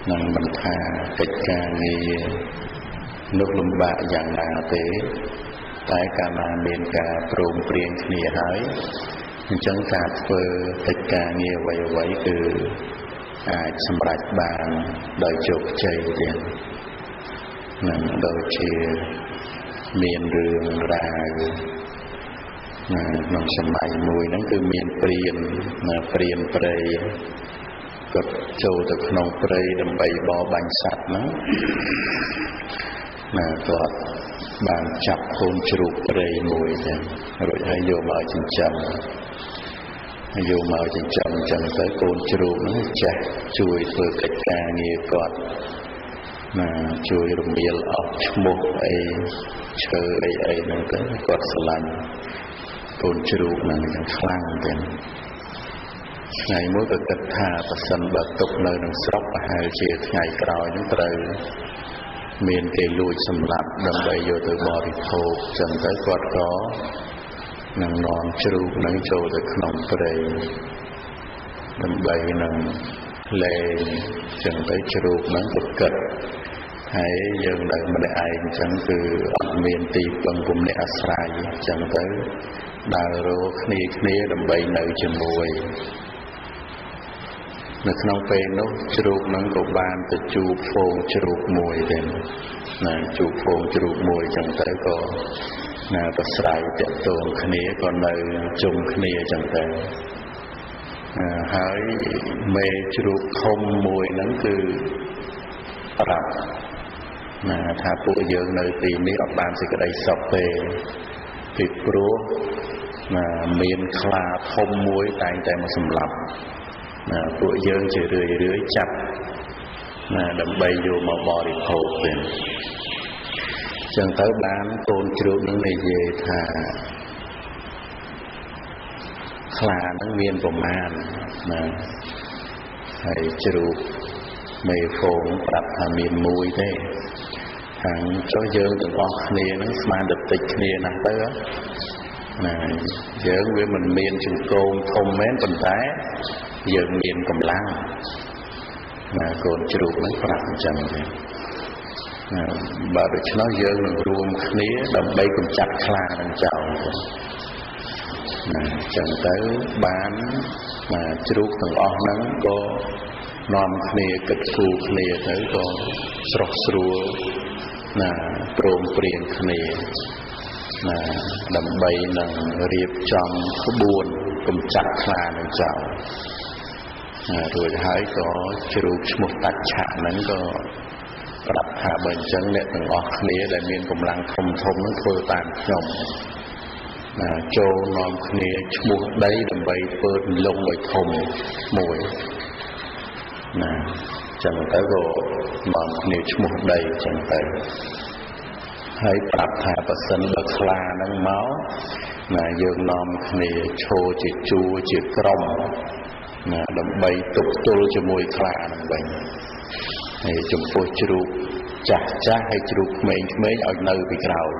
នឹងមិនថាកិច្ចការងារនោះលំបាកយ៉ាងណាទេតែកាលណាមានការព្រមព្រៀងគ្នាហើយអញ្ចឹងការធ្វើកិច្ចការងារអ្វីៗគឺអាចសម្រេចបានដោយជោគជ័យទៀតនឹងដូចជាមានរឿងរ៉ាវក្នុងសម័យមួយហ្នឹងគឺមានព្រានព្រៃគាត់ចូលទៅក្នុងព្រៃដើម្បីបរបាញ់សត្វហ្នឹងគាត់បានចាប់កូនជ្រូកព្រៃមួយចឹងរួចហើយយកមកចិញ្ចឹមអញ្ចឹងទៅកូនជ្រូកហ្នឹងចាស់ជួយធ្វើកិច្ចការងារគាត់ជួយរំលាយអស់ឈ្មោះអីឈើអីហ្នឹងទៅគាត់ស្រឡាញ់កូនជ្រូកហ្នឹងយ៉ាងខ្លាំងទៀតថ្ងៃមួយក៏គិតថាប្រសិនបើទុកនៅក្នុងស្រុកប្រហែលជាថ្ងៃក្រោយហ្នឹងត្រូវមានគេលួចសម្លាប់ដើម្បីយកទៅបរិភោគចឹងទៅគាត់ក៏នឹងនាំជ្រូកហ្នឹងចូលទៅក្នុងព្រៃដើម្បីនឹងលែងចឹងទៅជ្រូកហ្នឹងក៏គិតហើយយើងនៅម្នាក់ឯងចឹងគឺអត់មានទីពឹងពំនាក់អាស្រ័យចឹងទៅដើររកគ្នាដើម្បីនៅជាមួយនៅក្នុងពេលនោះជ្រូកហ្នឹងក៏បានទៅជួបហ្វូងជ្រូកមួយដែរជួបហ្វូងជ្រូកមួយចឹងទៅក៏ប្រស្រ័យតាក់ទងគ្នាក៏នៅជុំគ្នាចឹងទៅហើយមេជ្រូកធំមួយហ្នឹងគឺប្រាប់ថាពួកយើងនៅទីនេះអត់បានសេចក្តីសុខទេពីព្រោះមានខ្លាធំមួយតែងតែមកសម្លាប់ពួកយើងជារឿយចាប់ដើម្បីយកមកបរិភោគវិញចឹងទៅបានកូនជ្រូកនឹងនិយាយថាខ្លានឹងមានប្រមាណហើយជ្រូកមេហ្វូងប្រាប់ថាមានមួយទេខាងចុះយើងទាំងអស់គ្នានឹងស្មានតែតិចគ្នាណាស់ទៅយើងវាមិនមានចង្កូងធំមែនប៉ុន្តែយើងមានកម្លាំងកូនជ្រូកនឹងប្រាប់អញ្ចឹងទេបើដូច្នោះយើងនឹងរួមគ្នាដើម្បីកម្ចាត់ខ្លានឹងចោលអញ្ចឹងទៅបានជ្រូកទាំងអស់ហ្នឹងក៏នាំគ្នាគិតគូរគ្នាទៅក៏ស្រស់ស្រួលព្រមព្រៀងគ្នាដើម្បីនឹងរៀបចំក្បួនកម្ចាត់ខ្លានឹងចោលរួចហើយក៏ជ្រូកឈ្មោះតាច់ឆាក់ហ្នឹងក៏ប្រាប់ថាបើអញ្ចឹងអ្នកទាំងអស់គ្នាដែលមានកម្លាំងធំហ្នឹងធ្វើតាមខ្ញុំចូលនាំគ្នាឈ្មោះដីដើម្បីធ្វើលំឲ្យធំមួយចឹងទៅក៏នាំគ្នាឈ្មោះដីចឹងទៅហើយប្រាប់ថាបើសិនបើខ្លាហ្នឹងមកយើងនាំគ្នាឈរជាជួរជាក្រុមដើម្បីទប់ទល់ជាមួយខ្លាហ្នឹងវិញហើយចំពោះជ្រូកចាស់ហើយជ្រូកក្មេងឲ្យនៅពីក្រោយ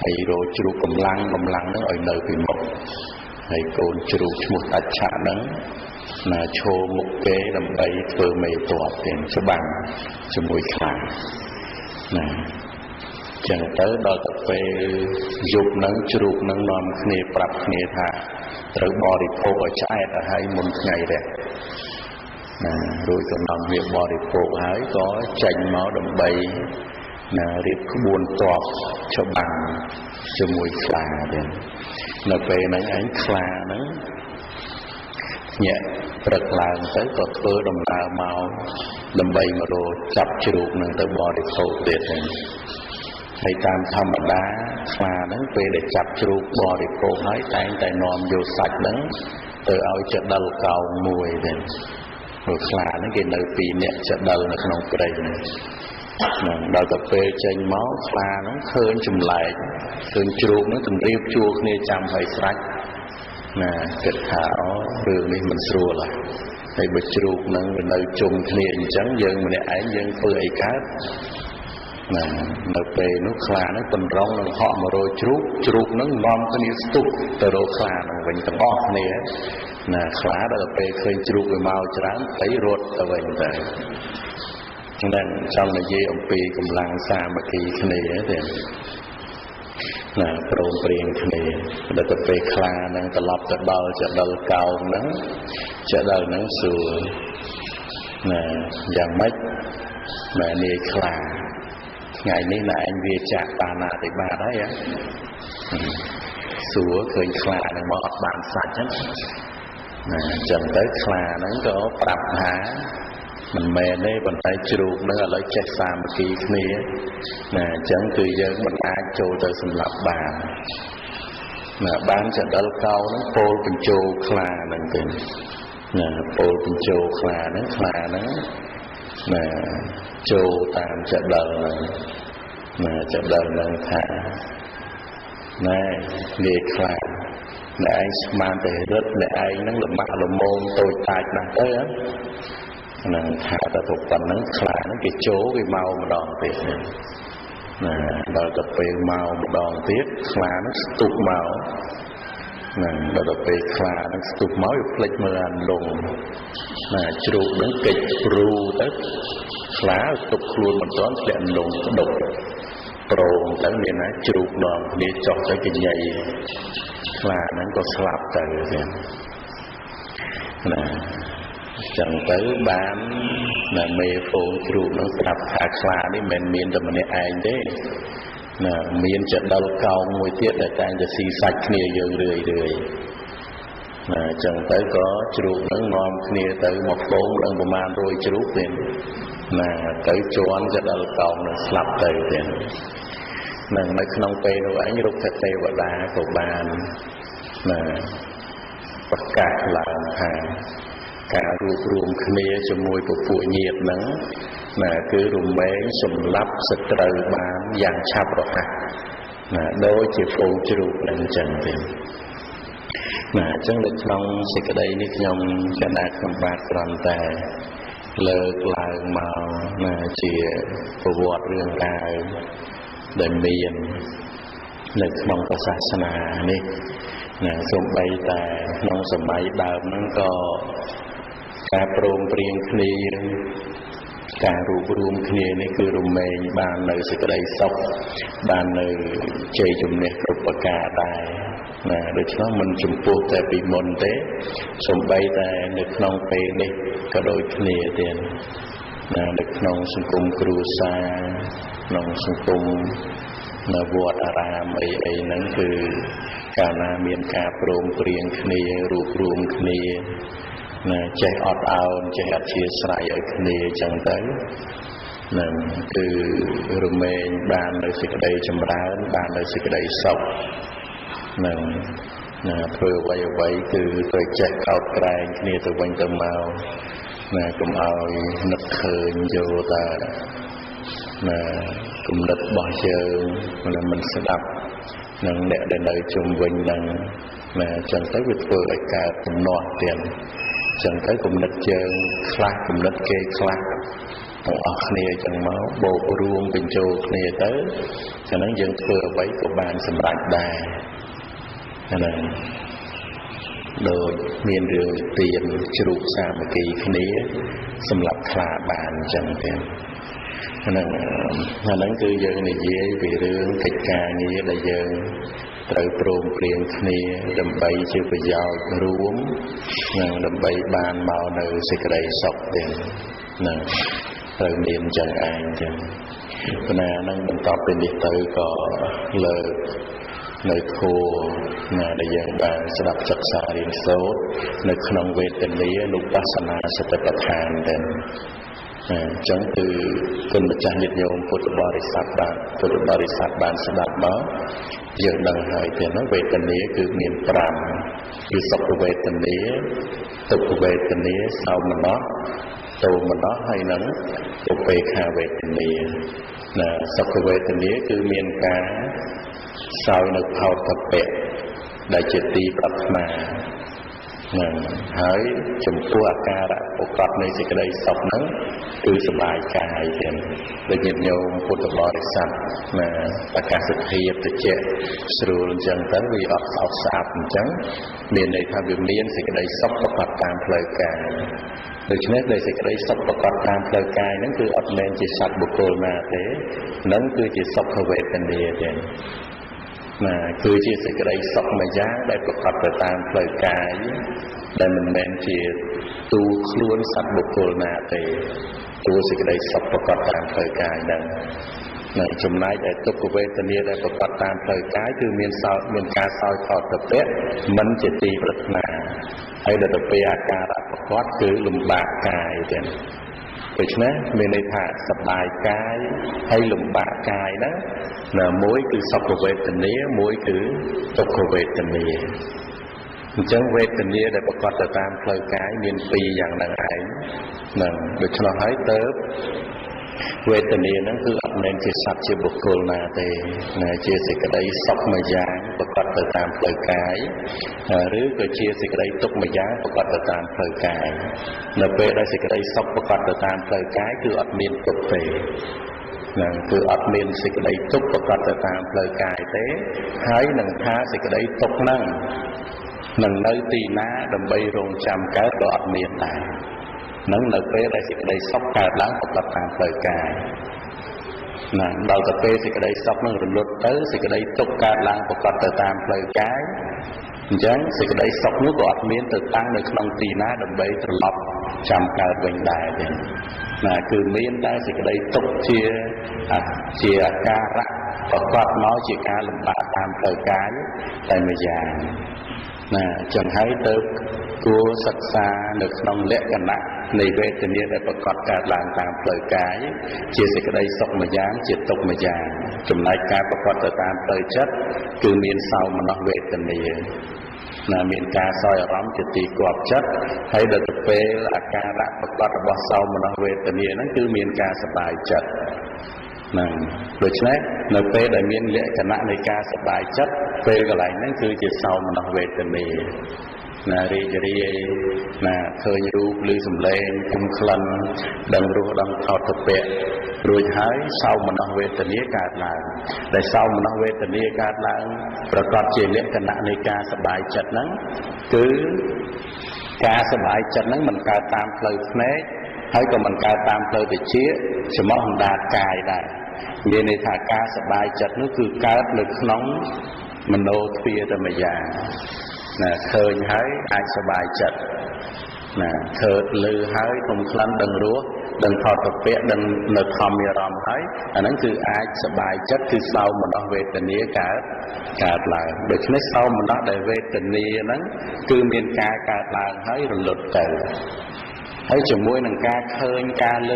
ហើយរកជ្រូកកម្លាំងហ្នឹងឲ្យនៅពីមុខហើយកូនជ្រូកឈ្មោះតាច់ឆាក់ហ្នឹងឈរមុខគេដើម្បីធ្វើមេតបទាំងច្បាំងជាមួយខ្លាចឹងទៅដល់ទៅពេលយប់ហ្នឹងជ្រូកហ្នឹងនាំគ្នាប្រាប់គ្នាថាត្រូវបរិភោគឲ្យឆ្អែតទៅហើយមុនថ្ងៃរះរួចក៏នាំវាបរិភោគហើយក៏ចេញមកដើម្បីរៀបក្បួនតបច្បាំងជាមួយខ្លាទៀតនៅពេលហ្នឹងឯងខ្លាហ្នឹងញាក់ព្រឹកឡើងទៅក៏ធ្វើដំណើរមកដើម្បីមករកចាប់ជ្រូកនឹងទៅបរិភោគទៀតហើយតាមធម្មតាខ្លាហ្នឹងពេលដែលចាប់ជ្រូកបរិភោគហើយតែងតែនាំយកសាច់ហ្នឹងទៅឲ្យចដិលកោងមួយទៀតព្រោះខ្លាហ្នឹងគេនៅពីរនាក់ចដិលនៅក្នុងព្រៃហ្នឹងដល់ទៅពេលចេញមកខ្លាហ្នឹងឃើញចម្លែកឃើញជ្រូកហ្នឹងទម្រាបជួរគ្នាចាំឲ្យស្រេចគិតថារឿងនេះមិនស្រួលហើយបើជ្រូកហ្នឹងវានៅជុំគ្នាអញ្ចឹងយើងម្នាក់ឯងយើងធ្វើអីកើតនៅពេលនោះខ្លាហ្នឹងតម្រង់នឹងហក់មករកជ្រូកហ្នឹងនាំគ្នាស្ទុះទៅរកខ្លាហ្នឹងវិញទាំងអស់គ្នាខ្លាដល់ពេលឃើញជ្រូកវាមកច្រើនទៅរត់ទៅវិញទៅ នឹងចង់និយាយអំពីកម្លាំងសាមគ្គីគ្នាទេណាព្រមព្រៀងគ្នាដល់ទៅពេលខ្លានឹងត្រឡប់ទៅដល់ចដិលកោងហ្នឹងចដិលហ្នឹងសួរណាយ៉ាងម៉េចម៉ែនាយខ្លាថ្ងៃនេះណែឯងវាចាក់បាណាតិបាតហើយសួរឃើញខ្លានឹងមកអត់បានសាច់ហ្នឹងណាអញ្ចឹងទៅខ្លាហ្នឹងក៏ប្រាប់ថាមិនមែនទេប៉ុន្តែជ្រូកនឹងឥឡូវចេះសាមគ្គីគ្នាណាអញ្ចឹងគឺយើងមិនអាចចូលទៅសម្លាប់បានណាបានចដិលកោនឹងពោលបញ្ជោខ្លានឹងទៅណាពោលបញ្ជោខ្លានឹងណាចូលតាមចដិលនឹងណាចដិលនឹងថាណែនាយខ្លាអ្នកឯងស្មានតែរឹតអ្នកឯងនឹងលំបាក់លមោមតូចតាចណាស់ទៅនឹងថាតែប៉ុណ្្នឹងខ្លានឹងគេចូលគេមកម្ដងទៀតណាដល់ទៅពេលមកម្ដងទៀតខ្លានឹងស្ទុះមកណាដល់ទៅពេលខ្លានឹងស្ទុះមកវាភ្លេចមើលអាលងណាជ្រូកនឹងកិច្ចព្រូទៅខ្លាស្ទុះខ្លួនមិនទាន់ធ្លាក់លងដុកប្រងទៅមានណាជ្រូកដងគ្នាចោះទៅកញ្ញៃខ្លាហ្នឹងក៏ស្លាប់ទៅទៀតណាចឹងទៅបានណាមេហ្វូងជ្រូកនឹងស្រាប់ថាខ្លានេះមិនមានតែម្នាក់ឯងទេណាមានចដិលកោងមួយទៀតដែលតែងតែស៊ីសាច់គ្នាយើងរឿយណាចឹងទៅក៏ជ្រូកនឹងនាំគ្នាទៅមកហ្វូងឡើងប្រមាណ100ជ្រូកទៀតណាទៅជន់ចដិលកោងនឹងស្លាប់ទៅទៀតនឹងនៅក្នុងពេលនោះឯងរុក្ខទេវតាក៏បានណាប្រកាសឡើងថាការរួបរวมគ្នាជាមួយពពួកញាតិហ្នឹងណាគឺរមែងសម្លាប់សត្រូវបានយ៉ាងឆាប់រហ័សណាដូចជាហ្វូងជ្រូកនឹងអញ្ចឹងទេណាអញ្ចឹងនៅក្នុងសេចក្តីនេះខ្ញុំកណ្ដាលខ្ញុំបាទគ្រាន់តែលើកឡើងមកណាជាប្រវត្តិរឿងរ៉ាវដែលមាននៅក្នុងសាសនានេះណាសូម្បីតែក្នុងសម័យដើមហ្នឹងក៏ការព្រមព្រៀងគ្នាការរួបរวมគ្នានេះគឺរមែងបាននៅសេចក្តីសុខបាននៅជ័យជំនះគ្រប់ប្រការដែរណាដូច្នោះមិនចំពោះតែពីមុនទេសូម្បីតែនៅក្នុងពេលនេះក៏ដូចគ្នាទៀតណានៅក្នុងសង្គមគ្រួសារក្នុងសង្គមនៅវត្តអារាមអីហ្នឹងគឺកាលណាមានការព្រមព្រៀងគ្នារួបរวมគ្នាណាចេះអត់ឱនចេះអធ្យាស្រ័យឲ្យគ្នាអញ្ចឹងទៅនឹងគឺរមែងបាននៅសេចក្តីចម្រើនបាននៅសេចក្តីសុខនឹងណាធ្វើអ្វីគឺត្រូវចេះកោតក្រែងគ្នាទៅវិញទៅមកណាកុំឲ្យនឹកឃើញយកតែណាគំនិតរបស់យើងមិនស្ដាប់នឹងអ្នកដែលនៅជុំវិញនឹងណាអញ្ចឹងទៅវាធ្វើឲ្យកើតទំនាស់ទៀតអញ្ចឹងទៅគំនិតយើងខ្លះគំនិតគេខ្លះទាំងអស់គ្នាអញ្ចឹងមកបូករួមបញ្ចូលគ្នាទៅចឹងហ្នឹងយើងធ្វើអ្វីក៏បានសម្រេចដែរណាដូចមានរឿងទៀនជ្រូកសាមគ្គីគ្នាសម្រាប់ខ្លាបានអញ្ចឹងទៀតហ្នឹងគឺយើងនិយាយពីរឿងកិច្ចការងារដែលយើងត្រូវព្រមព្រៀងគ្នាដើម្បីជាប្រយោជន៍រួមនិងដើម្បីបានមកនៅសេចក្តីសុខទៀតណាត្រូវមានចឹងឯងចឹងប៉ុន្តែហ្នឹងបន្ទាប់ពីនេះទៅក៏លើកនៅធម៌ណាដែលយើងបានស្ដាប់សិក្សារៀនសូត្រនៅក្នុងវេទនានុបស្សនាសតិប្បដ្ឋានដែរអញ្ចឹងគឺគុណម្ចាស់ញាតិញោមពុទ្ធបរិស័ទបានស្ដាប់មកយើងដឹងហើយទេណាវេទនាគឺមាន5គឺសុខវេទនាទុក្ខវេទនាសោមនស្សទោមនស្សហើយនឹងឧបេក្ខាវេទនាណាសុខវេទនាគឺមានការសោយនៅផោតពៈដែលជាទីប្រាថ្នា ហើយចំពោះអាការៈប្រកបនៃសេចក្តីសុខហ្នឹងគឺសบายកាយទៀតដូចញាតិញោមពុទ្ធបរិស័ទអាកាសធាតុត្រជាក់ស្រួលអញ្ចឹងទៅវាអត់ស្អប់ស្អាប់អញ្ចឹងមានន័យថាវាមានសេចក្តីសុខប្រកបតាមផ្លូវកាយដូច្នេះដោយសេចក្តីសុខប្រកបតាមផ្លូវកាយហ្នឹងគឺអត់មែនជាសត្វបុគ្គលណាទេនឹងគឺជាសុខវេទនាទេគឺជាសេចក្តីសុខមួយយ៉ាងដែលប្រកបទៅតាមផ្លូវកាយដែលមិនមែនជាទូខ្លួនសត្វបុគ្គលណាទេទូសេចក្តីសុខប្រកបតាមផ្លូវកាយហ្នឹងចំណែកឯទុក្ខវេទនាដែលប្រកបតាមផ្លូវកាយគឺមានការសោយថតទៅពាក់មិនជាទីប្រាថ្នាហើយដល់ទៅពេលអាការៈប្រកបគឺលំបាកកាយទៀតដូច្នេះមានន័យថាសប្បាយកាយហើយលំបាកកាយហ្នឹងមួយគឺសុខវេទនាមួយគឺទុក្ខវេទនាអញ្ចឹងវេទនាដែលប្រកបទៅតាមផ្លូវកាយមានពីរយ៉ាងហ្នឹងឯងហ្នឹងដូច្នោះហើយទៅវេទនាហ្នឹងគឺអត់មែនជាសត្វជាបុគ្គលណាទេជាសេចក្តីសុខមួយយ៉ាងប្រកបទៅតាមផ្លូវកាយឬក៏ជាសេចក្តីទុក្ខមួយយ៉ាងប្រកបទៅតាមផ្លូវកាយនៅពេលដែលសេចក្តីសុខប្រកបទៅតាមផ្លូវកាយគឺអត់មានទុក្ខទេគឺអត់មានសេចក្តីទុក្ខប្រកបទៅតាមផ្លូវកាយទេហើយនឹងថាសេចក្តីទុក្ខហ្នឹងនឹងនៅទីណាដើម្បីរងចាំកើតក៏អត់មានដែរនឹងនៅពេលដែលសេចក្តីសុខកើតឡើងប្រកបតាមផ្លូវកាយដល់ទៅពេលសេចក្តីសុខនឹងរលត់ទៅសេចក្តីទុក្ខកើតឡើងប្រកបទៅតាមផ្លូវកាយអញ្ចឹងសេចក្តីសុខនោះក៏អត់មានទៅតាំងនៅក្នុងទីណាដើម្បីត្រឡប់ចាំកើតវិញដែរទេគឺមានតែសេចក្តីទុក្ខជាអាការៈប្រកបមកជាការលំបាកតាមផ្លូវកាយតែមួយយ៉ាងចឹងហើយទៅគួរសិក្សានៅក្នុងលក្ខណៈនៃវេទនាដែលប្រកបកើតឡើងតាមផ្លូវកាយជាសេចក្តីសុខមួយយ៉ាងជាទុក្ខមួយយ៉ាងចំណែកការប្រកបទៅតាមផ្លូវចិត្តគឺមានសោមនស្សវេទនាមានការសោយអារម្មណ៍ជាទីគាប់ចិត្តហើយដល់ទៅពេលអាការៈប្រកបរបស់សោមនស្សវេទនាហ្នឹងគឺមានការសប្បាយចិត្តដូច្នេះនៅពេលដែលមានលក្ខណៈនៃការសប្បាយចិត្តពេលកន្លែងហ្នឹងគឺជាសោមនស្សវេទនារីករាយឃើញរូបឬសម្លេងគុំក្លិនដឹងរសដឹងថតទៅពាក់រួចហើយសោមនស្សវេទនាកើតឡើងដែលសោមនស្សវេទនាកើតឡើងប្រកបជាលក្ខណៈនៃការសប្បាយចិត្តហ្នឹងគឺការសប្បាយចិត្តហ្នឹងមិនកើតតាមផ្លូវភ្នែកហើយក៏មិនកើតតាមផ្លូវតិចច្រមុះអណ្ដាតកាយដែរមានន័យថាការសប្បាយចិត្តនោះគឺកើតនៅក្នុងមโนទ្វារតែមួយយ៉ាងឃើញហើយអាចសប្បាយចិត្តឃើញឮហើយគុំក្លិនដឹងរសដឹងថតទៅពាក់ដឹងនៅធម្មអារម្មណ៍ហើយអាហ្នឹងគឺអាចសប្បាយចិត្តគឺសោមនស្សវេទនាកើតឡើងដូច្នេះសោមនស្សដែលវេទនាហ្នឹងគឺមានការកើតឡើងហើយរលត់ទៅហើយជាមួយនឹងការឃើញការឮ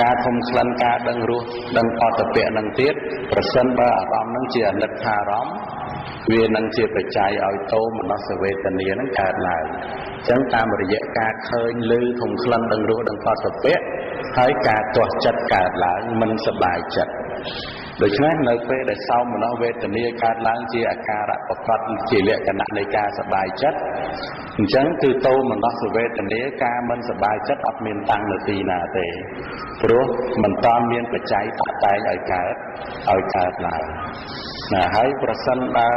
ការធំក្លិនការដឹងរសដឹងផតពៈនឹងទៀតប្រសិនបើអារម្មណ៍នឹងជាអនិច្ចាអារម្មណ៍វានឹងជាបច្ច័យឲ្យតោមនស្សវេទនានឹងកើតឡើងអញ្ចឹងតាមរយៈការឃើញឮធំក្លិនដឹងរសដឹងផតពៈហើយការទាស់ចិត្តកើតឡើងមិនសប្បាយចិត្តដូច្នេះនៅពេលដែលសោមនស្សវេទនាកើតឡើងជាអាការៈប្រកបជាលក្ខណៈនៃការសប្បាយចិត្តអញ្ចឹងគឺតោមនស្សវេទនាការមិនសប្បាយចិត្តអត់មានតាំងនៅទីណាទេព្រោះមិនតាន់មានបច្ច័យតាក់តែងឲ្យកើតឡើងហើយប្រសិនបើ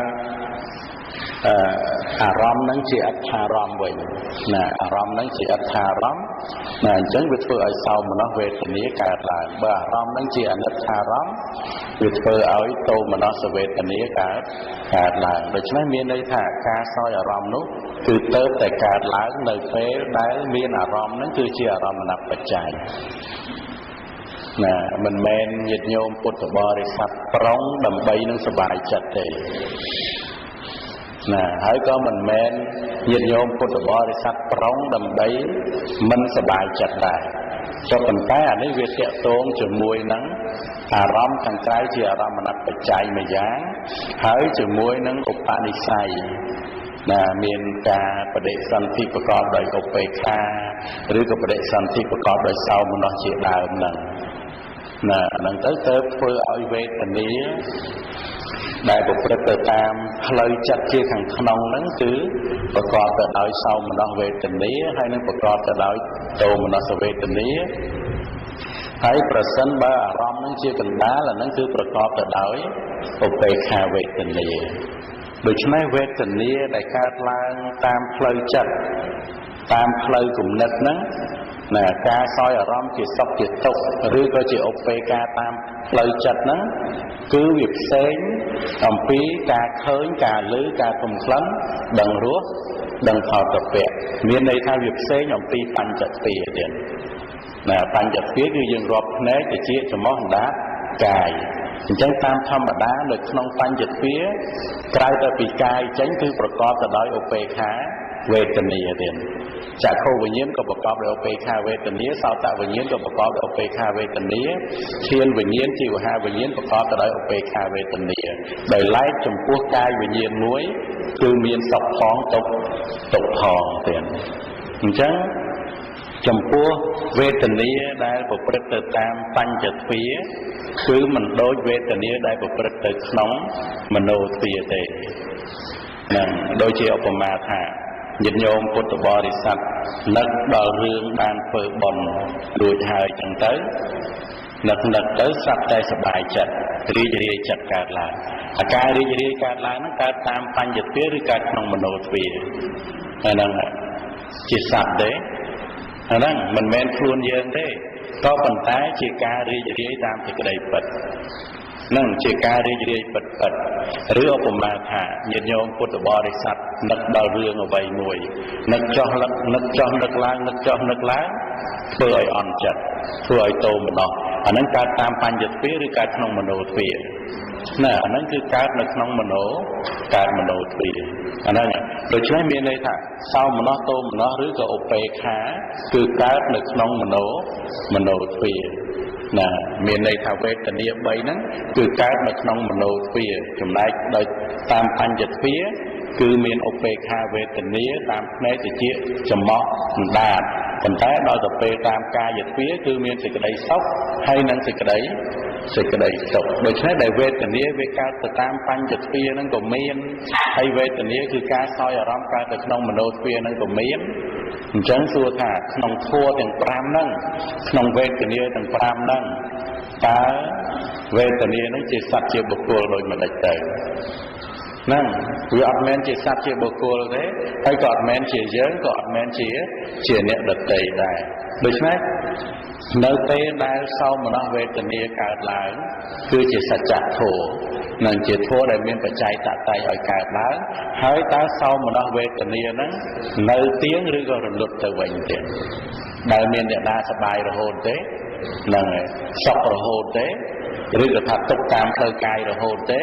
អារម្មណ៍នឹងជាអត្ថារម្មណ៍វិញអារម្មណ៍នឹងជាអត្ថារម្មណ៍អញ្ចឹងវាធ្វើឲ្យសោមនស្សវេទនាកើតឡើងបើអារម្មណ៍នឹងជាអនិច្ចារម្មណ៍វាធ្វើឲ្យតោមនស្សវេទនាកើតឡើងដូច្នេះមានន័យថាការសោយអារម្មណ៍នោះគឺទៅតែកើតឡើងនៅពេលដែលមានអារម្មណ៍នឹងគឺជាអារម្មណបច្ច័យមិនមែនញាតិញោមពុទ្ធបរិស័ទប្រុងដើម្បីនឹងសប្បាយចិត្តទេហើយក៏មិនមែនញាតិញោមពុទ្ធបរិស័ទប្រុងដើម្បីមិនសប្បាយចិត្តដែរចុះប៉ុន្តែអានេះវាតាក់ទងជាមួយនឹងអារម្មណ៍ខាងក្រៅជាអារម្មណបច្ច័យមួយយ៉ាងហើយជាមួយនឹងឧបនិស្ស័យមានការបដិសន្ធិប្រកបដោយឧបេក្ខាឬក៏បដិសន្ធិប្រកបដោយសោមនស្សជាដើមហ្នឹងហ្នឹងទៅធ្វើឲ្យវេទនា ដែលប្រព្រឹត្តទៅតាមផ្លូវចិត្តជាខាងក្នុងហ្នឹងគឺប្រកបទៅដោយសោមនស្សវេទនាហើយនឹងប្រកបទៅដោយទោមនស្សវេទនាហើយប្រសិនបើអារម្មណ៍ហ្នឹងជាកណ្ដាលអាហ្នឹងគឺប្រកបទៅដោយឧបេក្ខាវេទនាដូច្នេះវេទនាដែលកើតឡើងតាមផ្លូវចិត្តតាមផ្លូវគំនិតហ្នឹងណាការសោយអារម្មណ៍ជាសុខជាទុក្ខឬក៏ជាឧបេក្ខាតាមផ្លូវចិត្តហ្នឹងគឺវាផ្សេងអំពីការឃើញការឮការទំក្លិនដឹងរសដឹងផលប្រពៈមានន័យថាវាផ្សេងអំពីបញ្ចទ្វាទៀតណាបញ្ចទ្វាគឺយើងរាប់ភ្នែកតិចច្រមុះអណ្ដាតកាយអញ្ចឹងតាមធម្មតានៅក្នុងបញ្ចទ្វាក្រៅតែពីកាយចេញគឺប្រកបទៅដោយឧបេក្ខាវេទនាទៀតចក្ខុវិញ្ញាណក៏ប្រកបដោយឧបេក្ខាវេទនាសោតវិញ្ញាណក៏ប្រកបដោយឧបេក្ខាវេទនាឈានវិញ្ញាណជីវហាវិញ្ញាណប្រកបទៅដោយឧបេក្ខាវេទនាដោយឡែកចំពោះកាយវិញ្ញាណមួយគឺមានសុខផងទុក្ខផងទៀតអញ្ចឹងចំពោះវេទនាដែលប្រព្រឹត្តទៅតាមបញ្ចទ្វាគឺមិនដូចវេទនាដែលប្រព្រឹត្តទៅក្នុងមโนទ្វាទេនឹងដូចជាឧបមាថាញាតិញោមពុទ្ធបរិស័ទនឹកដល់រឿងបានធ្វើបុណ្យរួចហើយចឹងទៅនឹកទៅស្រាប់តែសប្បាយចិត្តរីករាយចិត្តកើតឡើងអាការរីករាយកើតឡើងហ្នឹងកើតតាមបញ្ចទ្វាឬកើតក្នុងមโนទ្វាហើយហ្នឹងជាសត្វទេហ្នឹងមិនមែនខ្លួនយើងទេក៏ប៉ុន្តែជាការរីករាយតាមសេចក្តីពិតនឹងជាការរីករាយពិតឬឧបមាថាញាតិញោមពុទ្ធបរិស័ទនឹកដល់រឿងអ្វីមួយនឹកចោះនឹកឡើងធ្វើឲ្យអន់ចិត្តធ្វើឲ្យតោមម្ដងអាហ្នឹងកើតតាមបញ្ចទ្វាឬកើតក្នុងមโนទ្វាណាអាហ្នឹងគឺកើតនៅក្នុងមโนកើតមโนទ្វាអាហ្នឹងដូច្នេះមានន័យថាសោមនស្សតោមនស្សឬក៏ឧបេក្ខាគឺកើតនៅក្នុងមโนទ្វាណាមានន័យថាវេទនា3ហ្នឹងគឺកើតនៅក្នុងមโนទ្វាចំណែកដោយតាមបញ្ចទ្វាគឺមានឧបេក្ខាវេទនាតាមភ្នែកតិចច្រមុះអណ្ដាតប៉ុន្តែដល់ទៅពេលតាមកាយទ្វាគឺមានសេចក្តីសុខហើយនិងសេចក្តីទុក្ខដូច្នេះដែលវេទនាវាកើតទៅតាមបញ្ចទ្វាហ្នឹងក៏មានហើយវេទនាគឺការសោយអារម្មណ៍កើតទៅក្នុងមโนទ្វាហ្នឹងក៏មានអញ្ចឹងសួរថាក្នុងធម៌ទាំង5ហ្នឹងក្នុងវេទនាទាំង5ហ្នឹងតើវេទនាហ្នឹងជាសត្វជាបុគ្គលដូចមិនដេចទៅហ្នឹងវាអត់មែនជាសត្វជាបុគ្គលទេហើយក៏អត់មែនជាយើងក៏អត់មែនជាអ្នកដទៃដែរដូច្នេះនៅពេលដែលសោមនស្សវេទនាកើតឡើងគឺជាសច្ចធម៌និងជាធម៌ដែលមានបច្ច័យតតៃឲ្យកើតឡើងហើយតើសោមនស្សវេទនាហ្នឹងនៅទៀងឬក៏រលត់ទៅវិញទៀតដែលមានអ្នកណាសប្បាយរហូតទេហ្នឹងហើយសុខរហូតទេឬក៏ថាទុកតាមផ្លូវកាយរហូតទេ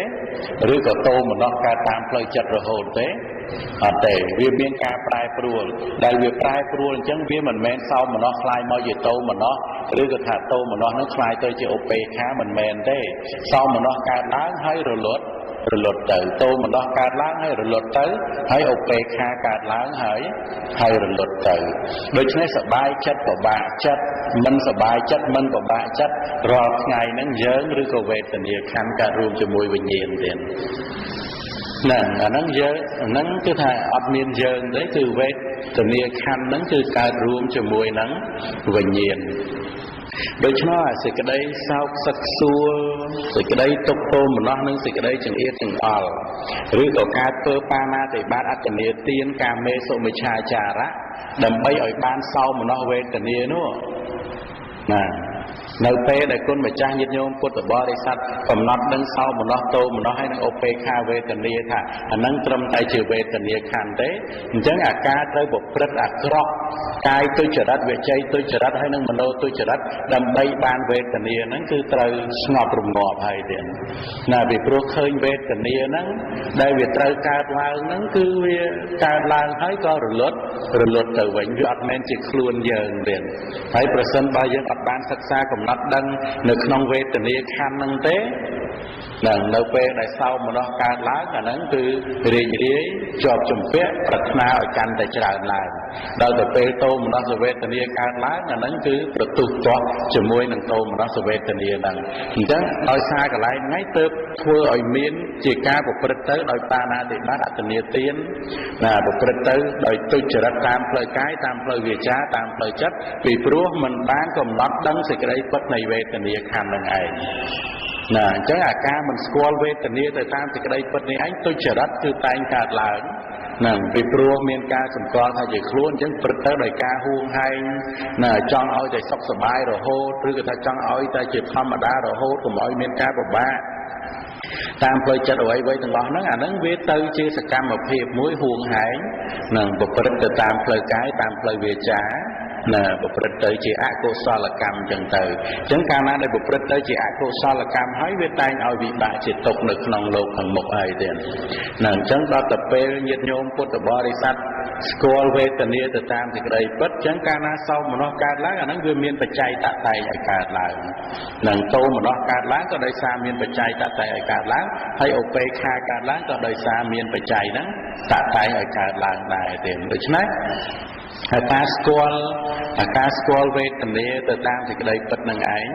ឬក៏តោមនស្សកើតតាមផ្លូវចិត្តរហូតទេអត់ទេវាមានការប្រែប្រួលដែលវាប្រែប្រួលអញ្ចឹងវាមិនមែនសោមនស្សខ្លាយមកជាតោមនស្សឬក៏ថាតោមនស្សនឹងខ្លាយទៅជាឧបេក្ខាមិនមែនទេសោមនស្សកើតឡើងហើយរលត់ទៅតោមនស្សកើតឡើងហើយរលត់ទៅហើយឧបេក្ខាកើតឡើងហើយរលត់ទៅដូច្នេះសប្បាយចិត្តពិបាកចិត្តមិនសប្បាយចិត្តមិនពិបាកចិត្តរាល់ថ្ងៃហ្នឹងយើងឬក៏វេទនាខណ្ឌកើតរួមជាមួយវិញ្ញាណទៀតហ្នឹងអាហ្នឹងយើងហ្នឹងគឺថាអត់មានយើងទេគឺវេទនាខណ្ឌហ្នឹងគឺកើតរួមជាមួយនឹងវិញ្ញាណដូច្នោះសេចក្តីសោកសឹកសួលសេចក្តីទុក្ខទោមនស្សនិងសេចក្តីចង្អៀតចង្អល់ឬក៏ការធ្វើបាណាតិបាតអត្តនេទានកាមេសុមិច្ឆាចារៈដើម្បីឲ្យបានសោមនស្សវេទនានោះណានៅពេលដែលគុណម្ចាស់ញាតិញោមពុទ្ធបរិស័ទកំណត់នឹងសោមនស្សតោមនស្សហើយនឹងឧបេក្ខាវេទនាថាអានឹងត្រឹមតែជាវេទនាខណ្ឌទេអញ្ចឹងអាការត្រូវប្រព្រឹត្តអាក្រក់កាយទុច្ចរិតវិច័យទុច្ចរិតហើយនឹងមโนទុច្ចរិតដើម្បីបានវេទនាហ្នឹងគឺត្រូវស្ងប់រងាប់ហើយទៀតណាពីព្រោះឃើញវេទនាហ្នឹងដែលវាត្រូវកើតឡើងហ្នឹងគឺវាកើតឡើងហើយក៏រលត់ទៅវិញវាអត់មែនជាខ្លួនយើងទៀតហើយប្រសិនបើយើងអត់បានសិក្សាកំណត់ដឹងនៅក្នុងវេទនាខណ្ឌហ្នឹងទេ នៅពេលដែលសោមនស្សកើតឡើងអាហ្នឹងគឺរីករាយជាប់ជំពាក់ប្រាថ្នាឲ្យកាន់តែច្រើនឡើងដល់ទៅពេលទោមនស្សវេទនាកើតឡើងអាហ្នឹងគឺប្រទុះទាស់ជាមួយនឹងទោមនស្សវេទនាហ្នឹងអញ្ចឹងដោយសារកន្លែងហ្នឹងទើបធ្វើឲ្យមានជាការប្រព្រឹត្តទៅដោយបាណាតិបាតអតនីទានប្រព្រឹត្តទៅដោយទុច្ចរិតតាមផ្លូវកាយតាមផ្លូវវាចាតាមផ្លូវចិត្តពីព្រោះមិនបានកំណត់ដឹងសេចក្តីពិតនៃវេទនាខណ្ឌនឹងឯងអញ្ចឹងអាការមិនស្គាល់វេទនាទៅតាមសេចក្តីពិតនេះឯងទុច្ចរិតគឺតែងកើតឡើងពីព្រោះមានការសម្គាល់ថាជាខ្លួនអញ្ចឹងព្រឹត្តទៅដោយការហួងហែងចង់ឲ្យតែសុខសប្បាយរហូតឬក៏ថាចង់ឲ្យតែជាធម្មតារហូតកុំឲ្យមានការពិបាកតាមផ្លូវចិត្តអ្វីៗទាំងអស់ហ្នឹងអាហ្នឹងវាទៅជាសកម្មភាពមួយហួងហែងប្រព្រឹត្តទៅតាមផ្លូវកាយតាមផ្លូវវាចាប្រព្រឹត្តទៅជាអកុសលកម្មអញ្ចឹងទៅអញ្ចឹងកាលណាដែលប្រព្រឹត្តទៅជាអកុសលកម្មហើយវាតែងឲ្យវិបាកជាទុក្ខនៅក្នុងលោកខាងមុខហើយទៀតអញ្ចឹងដល់ទៅពេលញាតិញោមពុទ្ធបរិស័ទស្គាល់វេទនាទៅតាមសេចក្តីពិតអញ្ចឹងកាលណាសោមនស្សកើតឡើងអាហ្នឹងវាមានបច្ច័យតតែងឲ្យកើតឡើងទោមនស្សកើតឡើងក៏ដោយសារមានបច្ច័យតតែងឲ្យកើតឡើងហើយឧបេក្ខាកើតឡើងក៏ដោយសារមានបច្ច័យហ្នឹងតតែងឲ្យកើតឡើងដែរទៀតដូច្នេះហើយការស្គាល់វេទនាទៅតាមសេចក្តីពិតនឹងឯង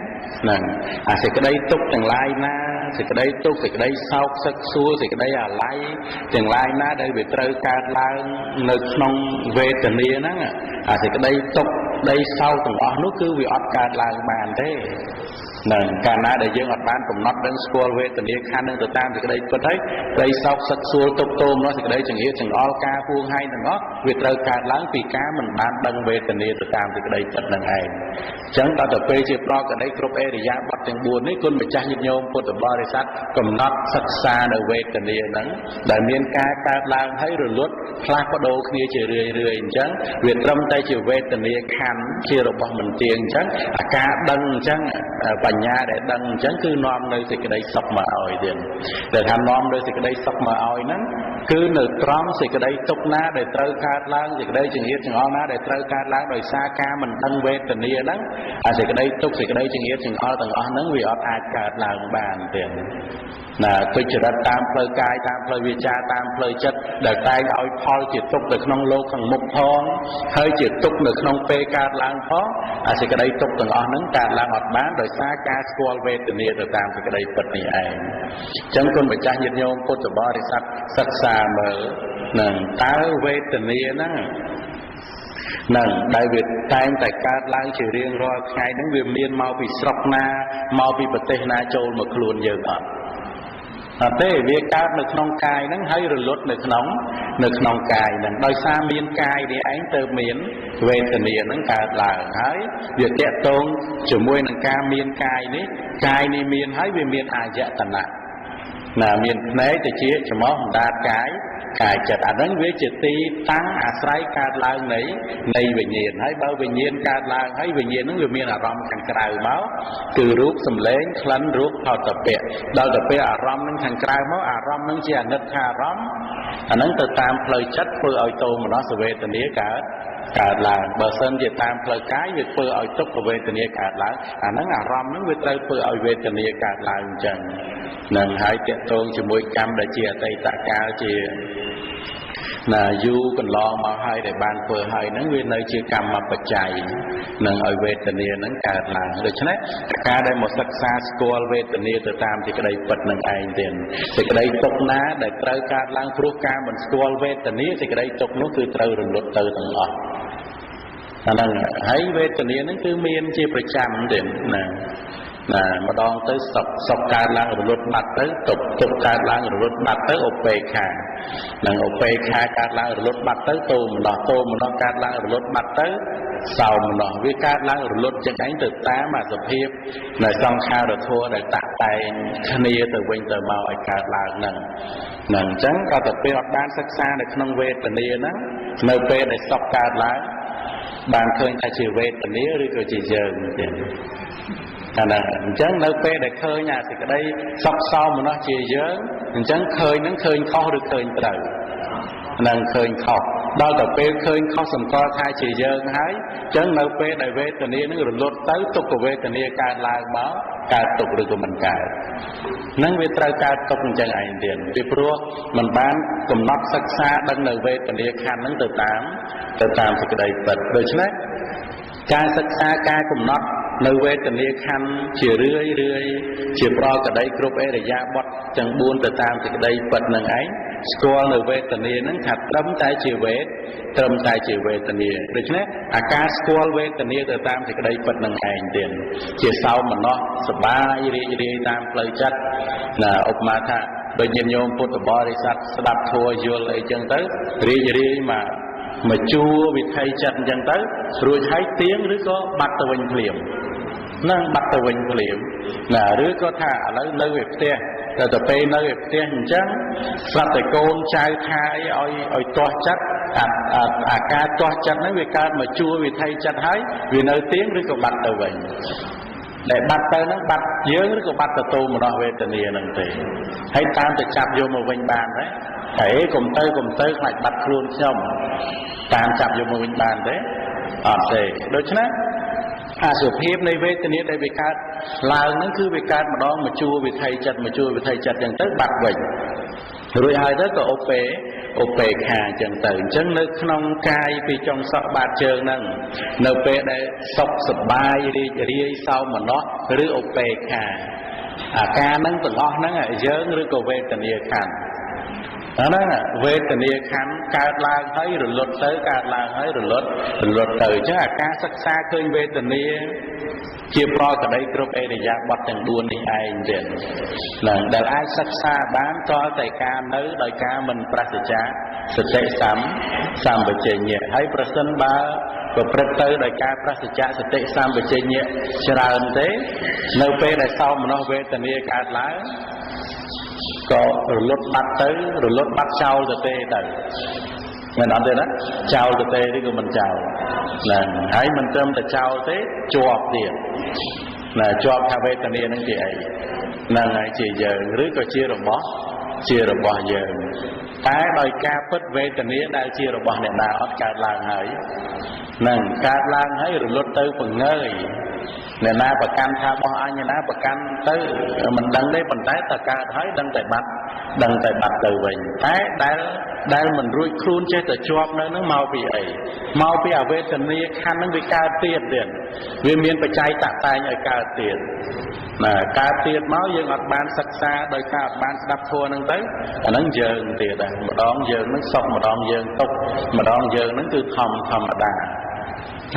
អាសេចក្តីទុក្ខទាំងឡាយណាសេចក្តីទុក្ខសេចក្តីសោកសឹកសួរសេចក្តីអាល័យទាំងឡាយណាដែលវាត្រូវកើតឡើងនៅក្នុងវេទនាហ្នឹងអាសេចក្តីទុក្ខដីសោកទាំងអស់នោះគឺវាអត់កើតឡើងបានទេកាលណាដែលយើងអត់បានកំណត់ដឹងស្គាល់វេទនាខណ្ឌនឹងទៅតាមសេចក្តីពិតហើយដីសោកសឹកសួរទុក្ខទោមនោះសេចក្តីចង្អៀតចង្អល់ការហួងហែងទាំងអស់វាត្រូវកើតឡើងពីការមិនបានដឹងវេទនាទៅតាមសេចក្តីពិតនឹងឯងអញ្ចឹងដល់ទៅពេលជាប្រកដីគ្រប់អេរិយាបថទាំង4នេះគុណម្ចាស់ញាតិញោមពុទ្ធបរិស័ទកំណត់សិក្សានៅវេទនាហ្នឹងដែលមានការកើតឡើងហើយរលត់ផ្លាស់ប្ដូរគ្នាជារឿយៗអញ្ចឹងវាត្រឹមតែជាវេទនាខណ្ឌជារបស់មិនទៀងអញ្ចឹងអាការដឹងអញ្ចឹងបញ្ញាដែលដឹងអញ្ចឹងគឺនាំនៅសេចក្តីសុខមកឲ្យទៀតតែថានាំនៅសេចក្តីសុខមកឲ្យហ្នឹងគឺនៅត្រង់សេចក្តីទុក្ខណាដែលត្រូវកើតឡើងសេចក្តីចង្អៀតចង្អល់ណាដែលត្រូវកើតឡើងដោយសារការមិនដឹងវេទនាហ្នឹងអាសេចក្តីទុក្ខសេចក្តីចង្អៀតចង្អល់ទាំងអស់ហ្នឹងវាអត់អាចកើតឡើងបានទៀតទុច្ចរិតតាមផ្លូវកាយតាមផ្លូវវាចាតាមផ្លូវចិត្តដែលតែងឲ្យផលជាទុក្ខទៅក្នុងលោកខាងមុខផងហើយជាទុក្ខនៅក្នុងពេលកើតឡើងផងអាសេចក្តីទុក្ខទាំងអស់ហ្នឹងកើតឡើងអត់បានដោយសារការស្គាល់វេទនាទៅតាមសេចក្តីពិតនេះឯងអញ្ចឹងគុណម្ចាស់ញាតិញោមពុទ្ធបរិស័ទសិក្សាមើលតើវេទនាហ្នឹងដែលវាតែងតែកើតឡើងជារៀងរាល់ថ្ងៃហ្នឹងវាមានមកពីស្រុកណាមកពីប្រទេសណាចូលមកខ្លួនយើងអត់ទេវាកើតនៅក្នុងកាយហ្នឹងហើយរលត់នៅក្នុងកាយហ្នឹងដោយសារមានកាយនេះឯងទៅមានវេទនាហ្នឹងកើតឡើងហើយវាតកតងជាមួយនឹងការមានកាយនេះមានហើយវាមានអាយតនៈមានភ្នែកទៅជាច្រមុះអណ្ដាតកាយចិត្តអាហ្នឹងវាជាទីតាំងអាស្រ័យកើតឡើងនៃវិញ្ញាណហើយបើវិញ្ញាណកើតឡើងហើយវិញ្ញាណហ្នឹងវាមានអារម្មណ៍ខាងក្រៅមកគឺរូបសម្លេងក្លិនរសផុតពៈដល់ទៅពេលអារម្មណ៍ហ្នឹងខាងក្រៅមកអារម្មណ៍ហ្នឹងជាអនិច្ចាអារម្មណ៍អាហ្នឹងទៅតាមផ្លូវចិត្តធ្វើឲ្យទោមនស្សវេទនាកើតឡើងបើសិនជាតាមផ្លូវកាយវាធ្វើឲ្យទុក្ខវេទនាកើតឡើងអាហ្នឹងអារម្មណ៍ហ្នឹងវាត្រូវធ្វើឲ្យវេទនាកើតឡើងអញ្ចឹងនឹងហើយតកតងជាមួយកម្មដែលជាអតីតកាលជាយូរកន្លងមកហើយដែលបានធ្វើហើយហ្នឹងវានៅជាកម្មបច្ច័យនឹងឲ្យវេទនាហ្នឹងកើតឡើងដូច្នេះការដែលមកសិក្សាស្គាល់វេទនាទៅតាមសេចក្តីពិតនឹងឯងទៀតសេចក្តីទុក្ខណាដែលត្រូវកើតឡើងព្រោះការមិនស្គាល់វេទនាសេចក្តីទុក្ខនោះគឺត្រូវរលត់ទៅទាំងអស់អាហ្នឹងហើយវេទនាហ្នឹងគឺមានជាប្រចាំទៀតម្ដងទៅសុខកើតឡើងរលត់បាត់ទៅទុក្ខកើតឡើងរលត់បាត់ទៅឧបេក្ខានឹងឧបេក្ខាកើតឡើងរលត់បាត់ទៅទោមនស្សកើតឡើងរលត់បាត់ទៅសោមនស្សវាកើតឡើងរលត់ចឹងឯងទៅតាមអាសភាពនៃសង្ខារធម៌ដែលតាក់តែងគ្នាទៅវិញទៅមកឲ្យកើតឡើងហ្នឹងអញ្ចឹងក៏ទៅពេលអត់បានសិក្សានៅក្នុងវេទនាហ្នឹងនៅពេលដែលសុខកើតឡើងបានឃើញថាជាវេទនាឬក៏ជាយើងទេអញ្ចឹងនៅពេលដែលឃើញអាសេចក្តីសុខសោមនស្សជាយើងអញ្ចឹងឃើញនឹងឃើញខុសឬឃើញត្រូវនឹងឃើញខុស ដល់ទៅពេលឃើញខុសសម្គាល់ថាជាយើងហើយអញ្ចឹងនៅពេលដែលវេទនានឹងរលត់ទៅទុក្ខវេទនាកើតឡើងមកកើតទុក្ខឬក៏មិនកើតនឹងវាត្រូវកើតទុក្ខអញ្ចឹងឯងទៀតពីព្រោះมันបានកំណត់សិក្សាដឹងនៅវេទនាខណ្ឌហ្នឹងទៅតាមសេចក្តីពិតដូច្នេះការសិក្សាការកំណត់នៅវេទនាខណ្ឌជារឿយជាប្រកដីគ្រប់អេរយាបថទាំង4ទៅតាមសេចក្តីពិតនឹងឯងស្គាល់នៅវេទនានឹងថាត្រឹមតែជាវេទនាដូច្នេះអាការស្គាល់វេទនាទៅតាមសេចក្តីពិតនឹងឯងទៀតជាសោមនស្សសប្បាយរីករាយតាមផ្លូវចិត្តណាឧបមាថាដូចញាតិញោមពុទ្ធបរិស័ទស្ដាប់ធម៌យល់អីចឹងទៅរីករាយមកជួវិថីចិត្តអញ្ចឹងទៅរួចហើយទៀងឬក៏បាត់ទៅវិញភ្លាមនឹងបាត់ទៅវិញភ្លាមណាឬក៏ថាឥឡូវនៅឯផ្ទះតែពេលនៅឯផ្ទះអញ្ចឹងស្រាប់តែកូនចៅថាអីឲ្យទាស់ចិត្តអាការទាស់ចិត្តហ្នឹងវាកើតមកជួវិថីចិត្តហើយវានៅទៀងឬក៏បាត់ទៅវិញដែលបាត់ទៅហ្នឹងបាត់យើងឬក៏បាត់ទៅមនោវេទនាហ្នឹងទេហើយតាមទៅចាប់យកមកវិញបានទេតែកុំទៅខ្លាចបាត់ខ្លួនខ្ញុំតាមចាប់យកមកវិញបានទេអត់ទេដូច្នេះអាសុភាពនៃវេទនាដែលវាកើតឡើងហ្នឹងគឺវាកើតម្ដងមកជួវិថីចិត្តចឹងទៅបាត់វិញរួចហើយទៅក៏ឧបេខាចឹងទៅអញ្ចឹងនៅក្នុងកាយពីចុងសក់បាតជើងហ្នឹងនៅពេលដែលសុខសប្បាយរីករាយសោមនស្សឬឧបេខាអាការហ្នឹងទាំងអស់ហ្នឹងយើងឬក៏វេទនាខណ្ឌហ្នឹងវេទនាខណ្ឌកើតឡើងហើយរលត់ទៅកើតឡើងហើយរលត់ទៅអញ្ចឹងអាការសិក្សាឃើញវេទនាជាប្រកដីគ្រប់អេរយាបថទាំង4នេះឯងទៀតហ្នឹងដែលអាចសិក្សាបានតលតែការនៅដោយការមិនប្រសិទ្ធៈសតិសម្បជញ្ញៈហើយប្រសិនបើប្រព្រឹត្តទៅដោយការប្រសិទ្ធៈសតិសម្បជញ្ញៈច្រើនទេនៅពេលដែលសោមនស្សវេទនាកើតឡើងក៏រលត់បាត់ចោលទៅមិនអត់ទេណាចោលទៅទេឬក៏មិនចោលហ្នឹងហើយមិនត្រឹមតែចោលទេជាប់ទៀតណាជាប់ថាវេទនាហ្នឹងជាអីហ្នឹងហើយជាយើងឬក៏ជារបស់យើងតែដោយការពិតវេទនាដែលជារបស់អ្នកណាអត់កើតឡើងហើយហ្នឹងកើតឡើងហើយរលត់ទៅពងើយអ្នកណាប្រកាន់ថាបោះអញអ្នកណាប្រកាន់ទៅមិនដឹងទេប៉ុន្តែតើកើតហើយដឹងតែបាត់ទៅវិញតែដែលមិនរួចខ្លួនចេះតែជាប់នៅនឹងមកពីអីមកពីអវេទនាខណ្ឌនឹងវាកើតទៀតវាមានបច្ច័យតាក់តែងឲ្យកើតទៀតណាកើតទៀតមកយើងអត់បានសិក្សាដោយការអត់បានស្ដាប់ធម៌ហ្នឹងទៅអាហ្នឹងយើងទៀតដែរម្ដងយើងនឹងសុខម្ដងយើងទុក្ខម្ដងយើងនឹងគឺធម្មតា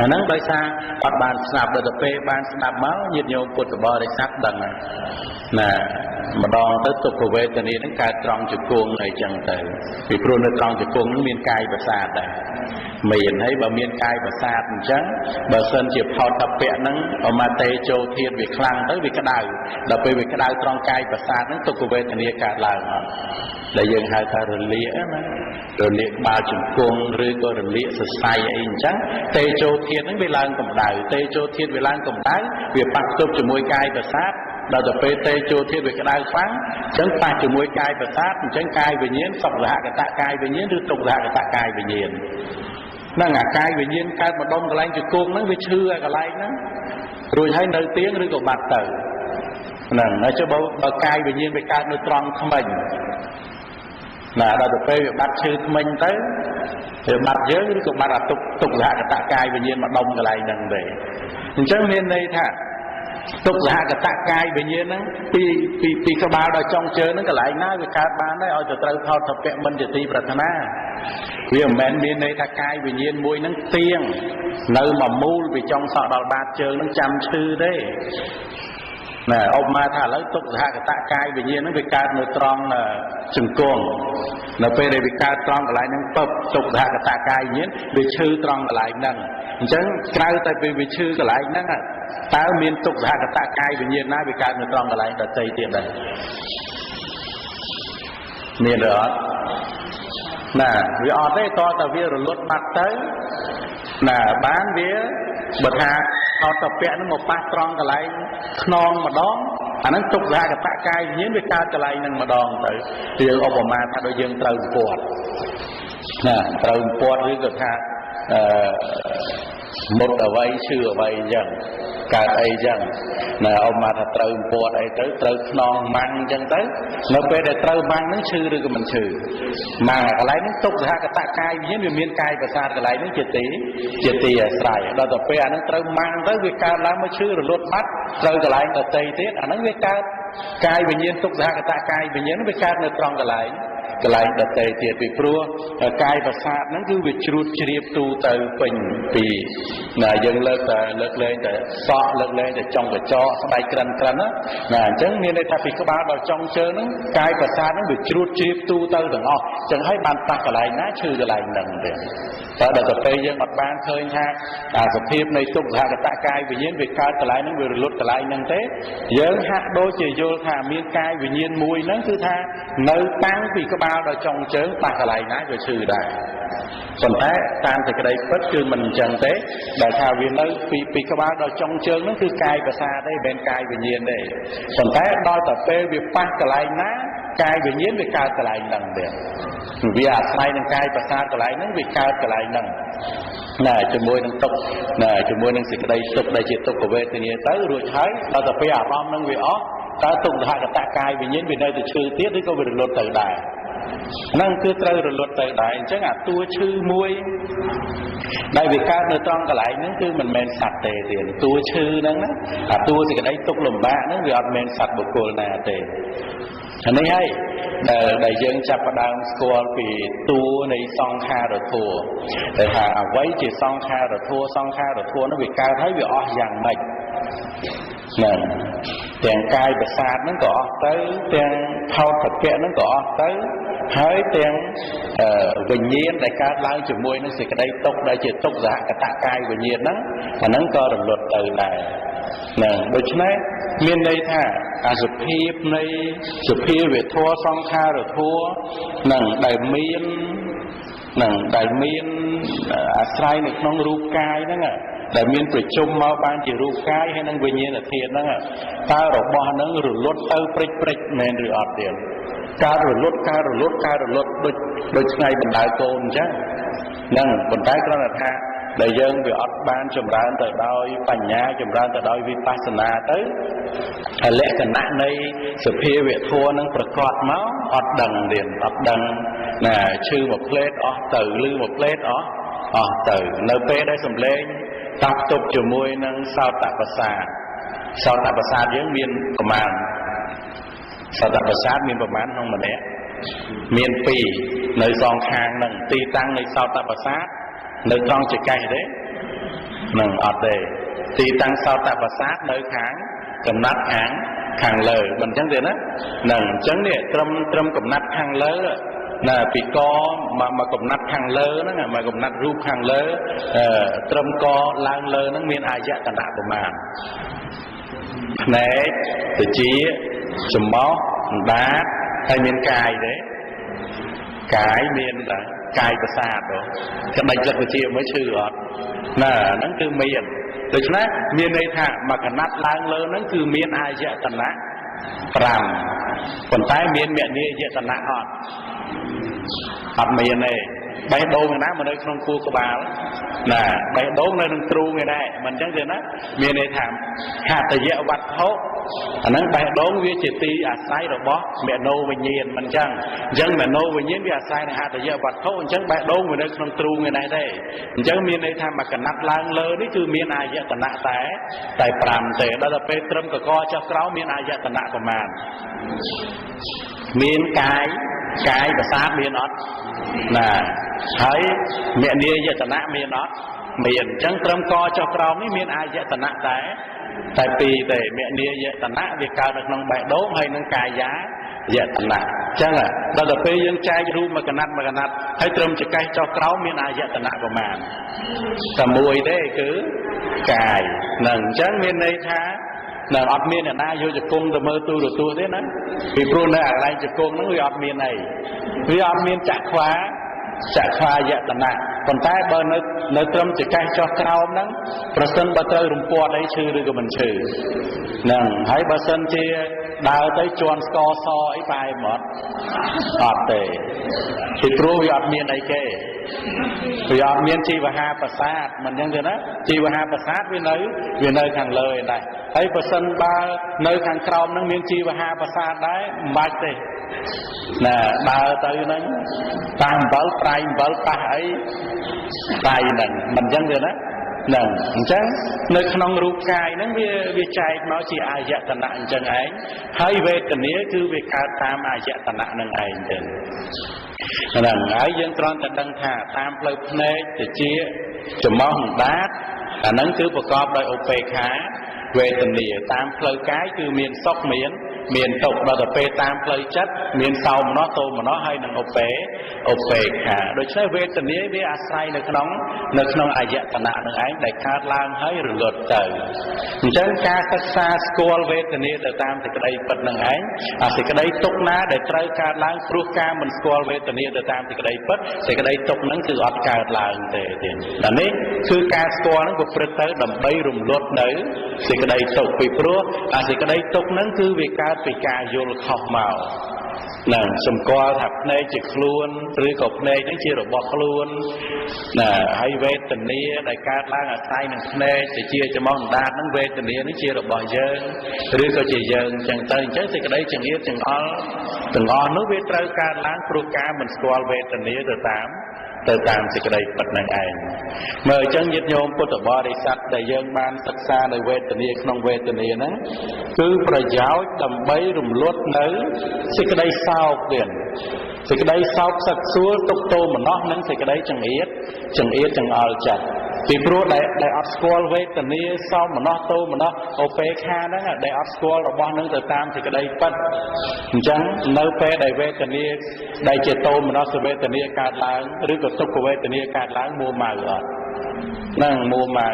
អាហ្នឹងដោយសារអត់បានស្ដាប់ដល់ទៅពេលបានស្ដាប់មកញាតិញោមពុទ្ធបរិស័ទដឹងណាម្ដងទៅទុក្ខវេទនាហ្នឹងកើតត្រង់ជង្គង់អីចឹងទៅពីព្រោះនៅត្រង់ជង្គង់ហ្នឹងមានកាយប្រសាទដែរមានហើយបើមានកាយប្រសាទអញ្ចឹងបើសិនជាផោតតពៈហ្នឹងអមតេចូលធាតុវាខ្លាំងទៅវាក្តៅដល់ពេលវាក្តៅត្រង់កាយប្រសាទហ្នឹងទុក្ខវេទនាកើតឡើងអត់ដែលយើងហៅថារលាកណារលាកក្បាលជង្គង់ឬក៏រលាកសរសៃអីអញ្ចឹងតេចូលធាតុហ្នឹងវាឡើងកម្ដៅតេចូលធាតុវាឡើងកម្ដៅវាប៉ះទប់ជាមួយកាយប្រសាទដល់ទៅពេលតេចូលធាតុវាក្តៅខ្លាំងអញ្ចឹងប៉ះជាមួយកាយប្រសាទអញ្ចឹងកាយវិញ្ញាណសុខសហកតកាយវិញ្ញាណឬទុក្ខសហកតកាយវិញ្ញាណហ្នឹងអាកាយវិញ្ញាណកើតម្ដុំកន្លែងជង្គង់ហ្នឹងវាឈឺឲ្យកន្លែងហ្នឹងរួចហើយនៅទៀងឬក៏បាត់ទៅហ្នឹងហើយចុះបើកាយវិញ្ញាណវាកើតនៅត្រង់ថ្មិញណាដល់ទៅពេលវាបាត់ឈឺថ្មិញទៅវាបាត់យើងឬក៏បាត់អាទុក្ខសហកតកាយវិញ្ញាណមកដុំកន្លែងហ្នឹងទេអញ្ចឹងមានន័យថាទុក្ខសហកតកាយវិញ្ញាណហ្នឹងពីក្បាលដល់ចុងជើងហ្នឹងកន្លែងណាវាកើតបានដែរឲ្យទៅត្រូវផោតតពៈមិនជាទីប្រាថ្នាវាមិនមែនមានន័យថាកាយវិញ្ញាណមួយហ្នឹងទៀងនៅមួយមូលពីចុងសក់ដល់បាតជើងហ្នឹងចាំឈឺទេណាឧបមាថាឥឡូវទុក្ខសហកតកាយវិញ្ញាណហ្នឹងវាកើតនៅត្រង់ជង្គង់នៅពេលដែលវាកើតត្រង់កន្លែងហ្នឹងពឹបទុក្ខសហកតកាយវិញ្ញាណវាឈឺត្រង់កន្លែងហ្នឹងអញ្ចឹងក្រៅតែពីវាឈឺកន្លែងហ្នឹងតើមានទុក្ខសហកតកាយវិញ្ញាណណាវាកើតនៅត្រង់កន្លែងដទៃទៀតដែរមានឬអត់ណាវាអត់ទេតើតើវារលត់បាត់ទៅណាបានវាបើថាអត់តពៈនឹងមកប៉ះត្រង់កន្លែងខ្នងម្ដងអាហ្នឹងទុក្ខសហកតកាយវិញ្ញាណវាកើតកន្លែងហ្នឹងម្ដងទៅយើងឧបមាថាដូចយើងត្រូវគាត់ ត្រូវពាត់ឬក៏ថាមុតអ្វីឈឺអ្វីអញ្ចឹងកើតអីអញ្ចឹងណាអមថាត្រូវពាត់អីទៅត្រូវខ្នងម៉ាំងអញ្ចឹងទៅនៅពេលដែលត្រូវម៉ាំងហ្នឹងឈឺឬក៏មិនឈឺម៉ាំងកន្លែងហ្នឹងទុកសហកតកាយវិញ្ញាណវាមានកាយប្រសាទកន្លែងហ្នឹងជាទីអាស្រ័យដល់ទៅពេលអាហ្នឹងត្រូវម៉ាំងទៅវាកើតឡើងមកឈឺរលត់បាត់ត្រូវកន្លែងដទៃទៀតអាហ្នឹងវាកើតកាយវិញ្ញាណទុកសហកតកាយវិញ្ញាណវាកើតនៅត្រង់កន្លែងដទៃទៀតពីព្រោះកាយប្រសាទហ្នឹងគឺវាជ្រួតជ្រាបទូទៅពេញពីណាយើងលើកលែងតែសក់លើកលែងតែចុងកញ្ចក់ស្បែកក្រិនណាអញ្ចឹងមានន័យថាពីក្បាលដល់ចុងជើងហ្នឹងកាយប្រសាទហ្នឹងវាជ្រួតជ្រាបទូទៅទាំងអស់អញ្ចឹងហើយបានប៉ះកន្លែងណាឈឺកន្លែងហ្នឹងទេតែដល់ទៅពេលយើងអត់បានឃើញថាអាសភាពនៃទុក្ខសហកតកាយវិញ្ញាណវាកើតកន្លែងហ្នឹងវារលត់កន្លែងហ្នឹងទេយើងហាក់ដូចជាយល់ថាមានកាយវិញ្ញាណមួយហ្នឹងគឺថានៅតាំងពីក្បាលដល់ចុងជើងប៉ះកន្លែងណាវាឈឺដែរប៉ុន្តែតាមសេចក្តីពិតគឺមិនអញ្ចឹងទេដែលថាវានៅពីក្បាលដល់ចុងជើងហ្នឹងគឺកាយប្រសាទទេមិនមែនកាយវិញ្ញាណទេប៉ុន្តែដល់តែពេលវាប៉ះកន្លែងណាកាយវិញ្ញាណវាកើតកន្លែងហ្នឹងទៀតវាអាស្រ័យនឹងកាយប្រសាទកន្លែងហ្នឹងវាកើតកន្លែងហ្នឹងណាជាមួយនឹងទុក្ខណាជាមួយនឹងសេចក្តីទុក្ខដែលជាទុក្ខវេទនាទៅរួចហើយដល់តែពេលអារម្មណ៍ហ្នឹងវាអស់តើទុក្ខសហកតកាយវិញ្ញាណវានៅតែឈឺទៀតឬក៏វារលត់ទៅដែរហ្នឹងគឺត្រូវរលត់ទៅដែរអញ្ចឹងអាតួឈឺមួយដែលវាកើតនៅត្រង់កន្លែងហ្នឹងគឺមិនមែនសត្វទេទៀតតួឈឺហ្នឹងណាអាតួសេចក្តីទុក្ខលំបាកហ្នឹងវាអត់មែនសត្វបុគ្គលណាទេអានេះហើយដែលយើងចាប់ផ្ដើមស្គាល់ពីតួនៃសង្ខារធម៌តែថាអ្វីជាសង្ខារធម៌នោះវាកើតហើយវាអស់យ៉ាងម៉េចហ្នឹងទាំងកាយប្រសាទហ្នឹងក៏អស់ទៅទាំងថោតភពៈហ្នឹងក៏អស់ទៅហើយទាំងវិញ្ញាណដែលកើតឡើងជាមួយនឹងសេចក្តីទុក្ខដែលជាទុក្ខសហកតកាយវិញ្ញាណហ្នឹងអាហ្នឹងក៏រលត់ទៅដែរហ្នឹងដូច្នេះមានន័យថាអាសភាពនៃសភាវធម៌សង្ខារធម៌ហ្នឹងដែលមានអាស្រ័យនៅក្នុងរូបកាយហ្នឹងដែលមានប្រជុំមកបានជារូបកាយហើយនឹងវិញ្ញាណធាតុហ្នឹងតើរបស់ហ្នឹងរលត់ទៅព្រិចមែនឬអត់ទៀតការរលត់ដូចថ្ងៃបណ្ដៅកូនអញ្ចឹងហ្នឹងប៉ុន្តែគ្រាន់តែថាដែលយើងវាអត់បានចម្រើនទៅដោយបញ្ញាចម្រើនទៅដោយវិបស្សនាទៅលក្ខណៈនៃសភាវធម៌នឹងប្រកបមកអត់ដឹងទៀតអត់ដឹងណាឈឺមួយផ្លេតអស់ទៅឬមួយផ្លេតអស់ទៅនៅពេលដែលសំឡេងតាប់ទប់ជាមួយនឹងសោតប្រសាទយើងមានប្រមាណសោតប្រសាទមានប្រមាណក្នុងម្នាក់មាន2នៅសងខាងនឹងទីតាំងនៃសោតប្រសាទនៅត្រង់ចកេះទេនឹងអត់ទេទីតាំងសោតប្រសាទនៅខាងកំណាត់ខាងលើមិនអញ្ចឹងទេណានឹងអញ្ចឹងនេះត្រឹមកំណាត់ខាងលើណាពីកមកកំណាត់ខាងលើហ្នឹងមកកំណាត់រូបខាងលើត្រឹមកឡើងលើហ្នឹងមានអាយតនៈប្រមាណភ្នែកត្រចៀកច្រមុះអណ្ដាតហើយមានកាយទេកាយមានតែកាយប្រសាទក្បិចលឹកវិជាមិនឈឺអត់ណាហ្នឹងគឺមានដូច្នេះមានន័យថាមកកណាត់ឡើងលើហ្នឹងគឺមានអាយតនៈ5ប៉ុន្តែមានមនីយតនៈអត់មានទេបេះដូងណាមកនៅក្នុងខួរក្បាលណាបេះដូងនៅក្នុងទ្រូងឯដែរមិនអញ្ចឹងទេណាមានន័យថាហតយវត្ថុអាហ្នឹងបេះដូងវាជាទីអាស្រ័យរបស់មនោវិញ្ញាណមិនអញ្ចឹងមនោវិញ្ញាណវាអាស្រ័យនឹងហតយវត្ថុអញ្ចឹងបេះដូងវានៅក្នុងទ្រូងឯដែរទេអញ្ចឹងមានន័យថាមកកណាត់ឡើងលើនេះគឺមានអាយតនៈតែ5ទេដល់ទៅពេលត្រឹមកកចុះក្រោមមានអាយតនៈប្រមាណមានកាយប្រសាទមានអត់ណាហើយមនីយតនៈមានអត់មានអញ្ចឹងត្រឹមកចុះក្រោមនេះមានអាយតនៈតែ2ទេមនីយតនៈវាកើតនៅក្នុងបេះដូងហើយនឹងកាយាយតនៈអញ្ចឹងដល់ទៅពេលយើងចែករូបមកកណាត់ហើយត្រឹមចកេះចុះក្រោមមានអាយតនៈប្រមាណតែមួយទេគឺកាយនឹងអញ្ចឹងមានន័យថានៅអត់មានអ្នកណាយកជង្គង់ទៅមើលទូរទស្សន៍ទេណាពីព្រោះនៅអាកន្លែងជង្គង់ហ្នឹងវាអត់មានអីវាអត់មានចក្ខាយតនៈ ប៉ុន្តែបើនៅត្រឹមចង្កេះចុះក្រោមហ្នឹងប្រសិនបើត្រូវរំពាត់អីឈឺឬក៏មិនឈឺហ្នឹងហើយបើសិនជាដើរទៅជន់ស្គរសអីបែរមកអត់ទេពីព្រោះវាអត់មានអីគេវាអត់មានជីវហាប្រាសាទមិនអញ្ចឹងទេណាជីវហាប្រាសាទវានៅខាងលើឯដែរហើយបើសិនបើនៅខាងក្រោមហ្នឹងមានជីវហាប្រាសាទដែរមិនបាច់ទេណាដើរទៅហ្នឹងប៉ះអំបិលប្រៃអំបិលប៉ះអីដៃហ្នឹងមិនអញ្ចឹងទេណាហ្នឹងអញ្ចឹងនៅក្នុងរូបកាយហ្នឹងវាចែកមកជាអាយតនៈអញ្ចឹងឯងហើយវេទនាគឺវាកើតតាមអាយតនៈហ្នឹងឯងទៅហ្នឹងហើយយើងគ្រាន់តែដឹងថាតាមផ្លូវភ្នែកទៅជាចំោះដាតអាហ្នឹងគឺប្រកបដោយឧបេក្ខាវេទនាតាមផ្លូវកាយគឺមានសុខមានទុក្ខដល់ទៅពេលតាមផ្លូវចិត្តមានសោមនស្សទោមនស្សហើយនឹងឧបេក្ខាដូច្នេះវេទនាវាអាស្រ័យនៅក្នុងអាយតនៈនឹងឯងដែលកើតឡើងហើយរលត់ទៅអញ្ចឹងការសិក្សាស្គាល់វេទនាទៅតាមសេចក្តីពិតនឹងឯងអាសេចក្តីទុក្ខណាដែលត្រូវកើតឡើងព្រោះការមិនស្គាល់វេទនាទៅតាមសេចក្តីពិតសេចក្តីទុក្ខហ្នឹងគឺអត់កើតឡើងទេដល់នេះគឺការស្គាល់ហ្នឹងប្រព្រឹត្តទៅដើម្បីរំលត់នៅសេចក្តីទុក្ខពីព្រោះអាសេចក្តីទុក្ខហ្នឹងគឺវាកើតពីការយល់ខុសមកណាសម្គាល់ថាភ្នែកជាខ្លួនឬក៏ភ្នែកនេះជារបស់ខ្លួនណាហើយវេទនាដែលកើតឡើងអាស្រ័យនឹងភ្នែកទៅជាចំោះដាតហ្នឹងវេទនានេះជារបស់យើងឬក៏ជាយើងអញ្ចឹងទៅអញ្ចឹងសេចក្តីចង្អៀតចង្អល់ទាំងអស់នោះវាត្រូវកើតឡើងព្រោះការមិនស្គាល់វេទនាទៅតាមសេចក្តីពិតនឹងឯងមើលអញ្ចឹងញាតិញោមពុទ្ធបរិស័ទដែលយើងបានសិក្សានៅវេទនាក្នុងវេទនាហ្នឹងគឺប្រយោជន៍ដើម្បីរំលត់នៅសេចក្តីសោកទៀតសេចក្តីសោកសឹកសួលទុក្ខទោមនស្សនិងសេចក្តីចង្អៀតចង្អល់ចិត្តពីព្រោះដែលអត់ស្គាល់វេទនាសោមនស្សទោមនស្សឧបេក្ខាហ្នឹងដែលអត់ស្គាល់របស់ហ្នឹងទៅតាមសេចក្តីពិតអញ្ចឹងនៅពេលដែលវេទនាដែលជាទោមនស្សវេទនាកើតឡើងឬក៏ទុក្ខវេទនាកើតឡើងមួម៉ៅអត់ហ្នឹងមួម៉ៅ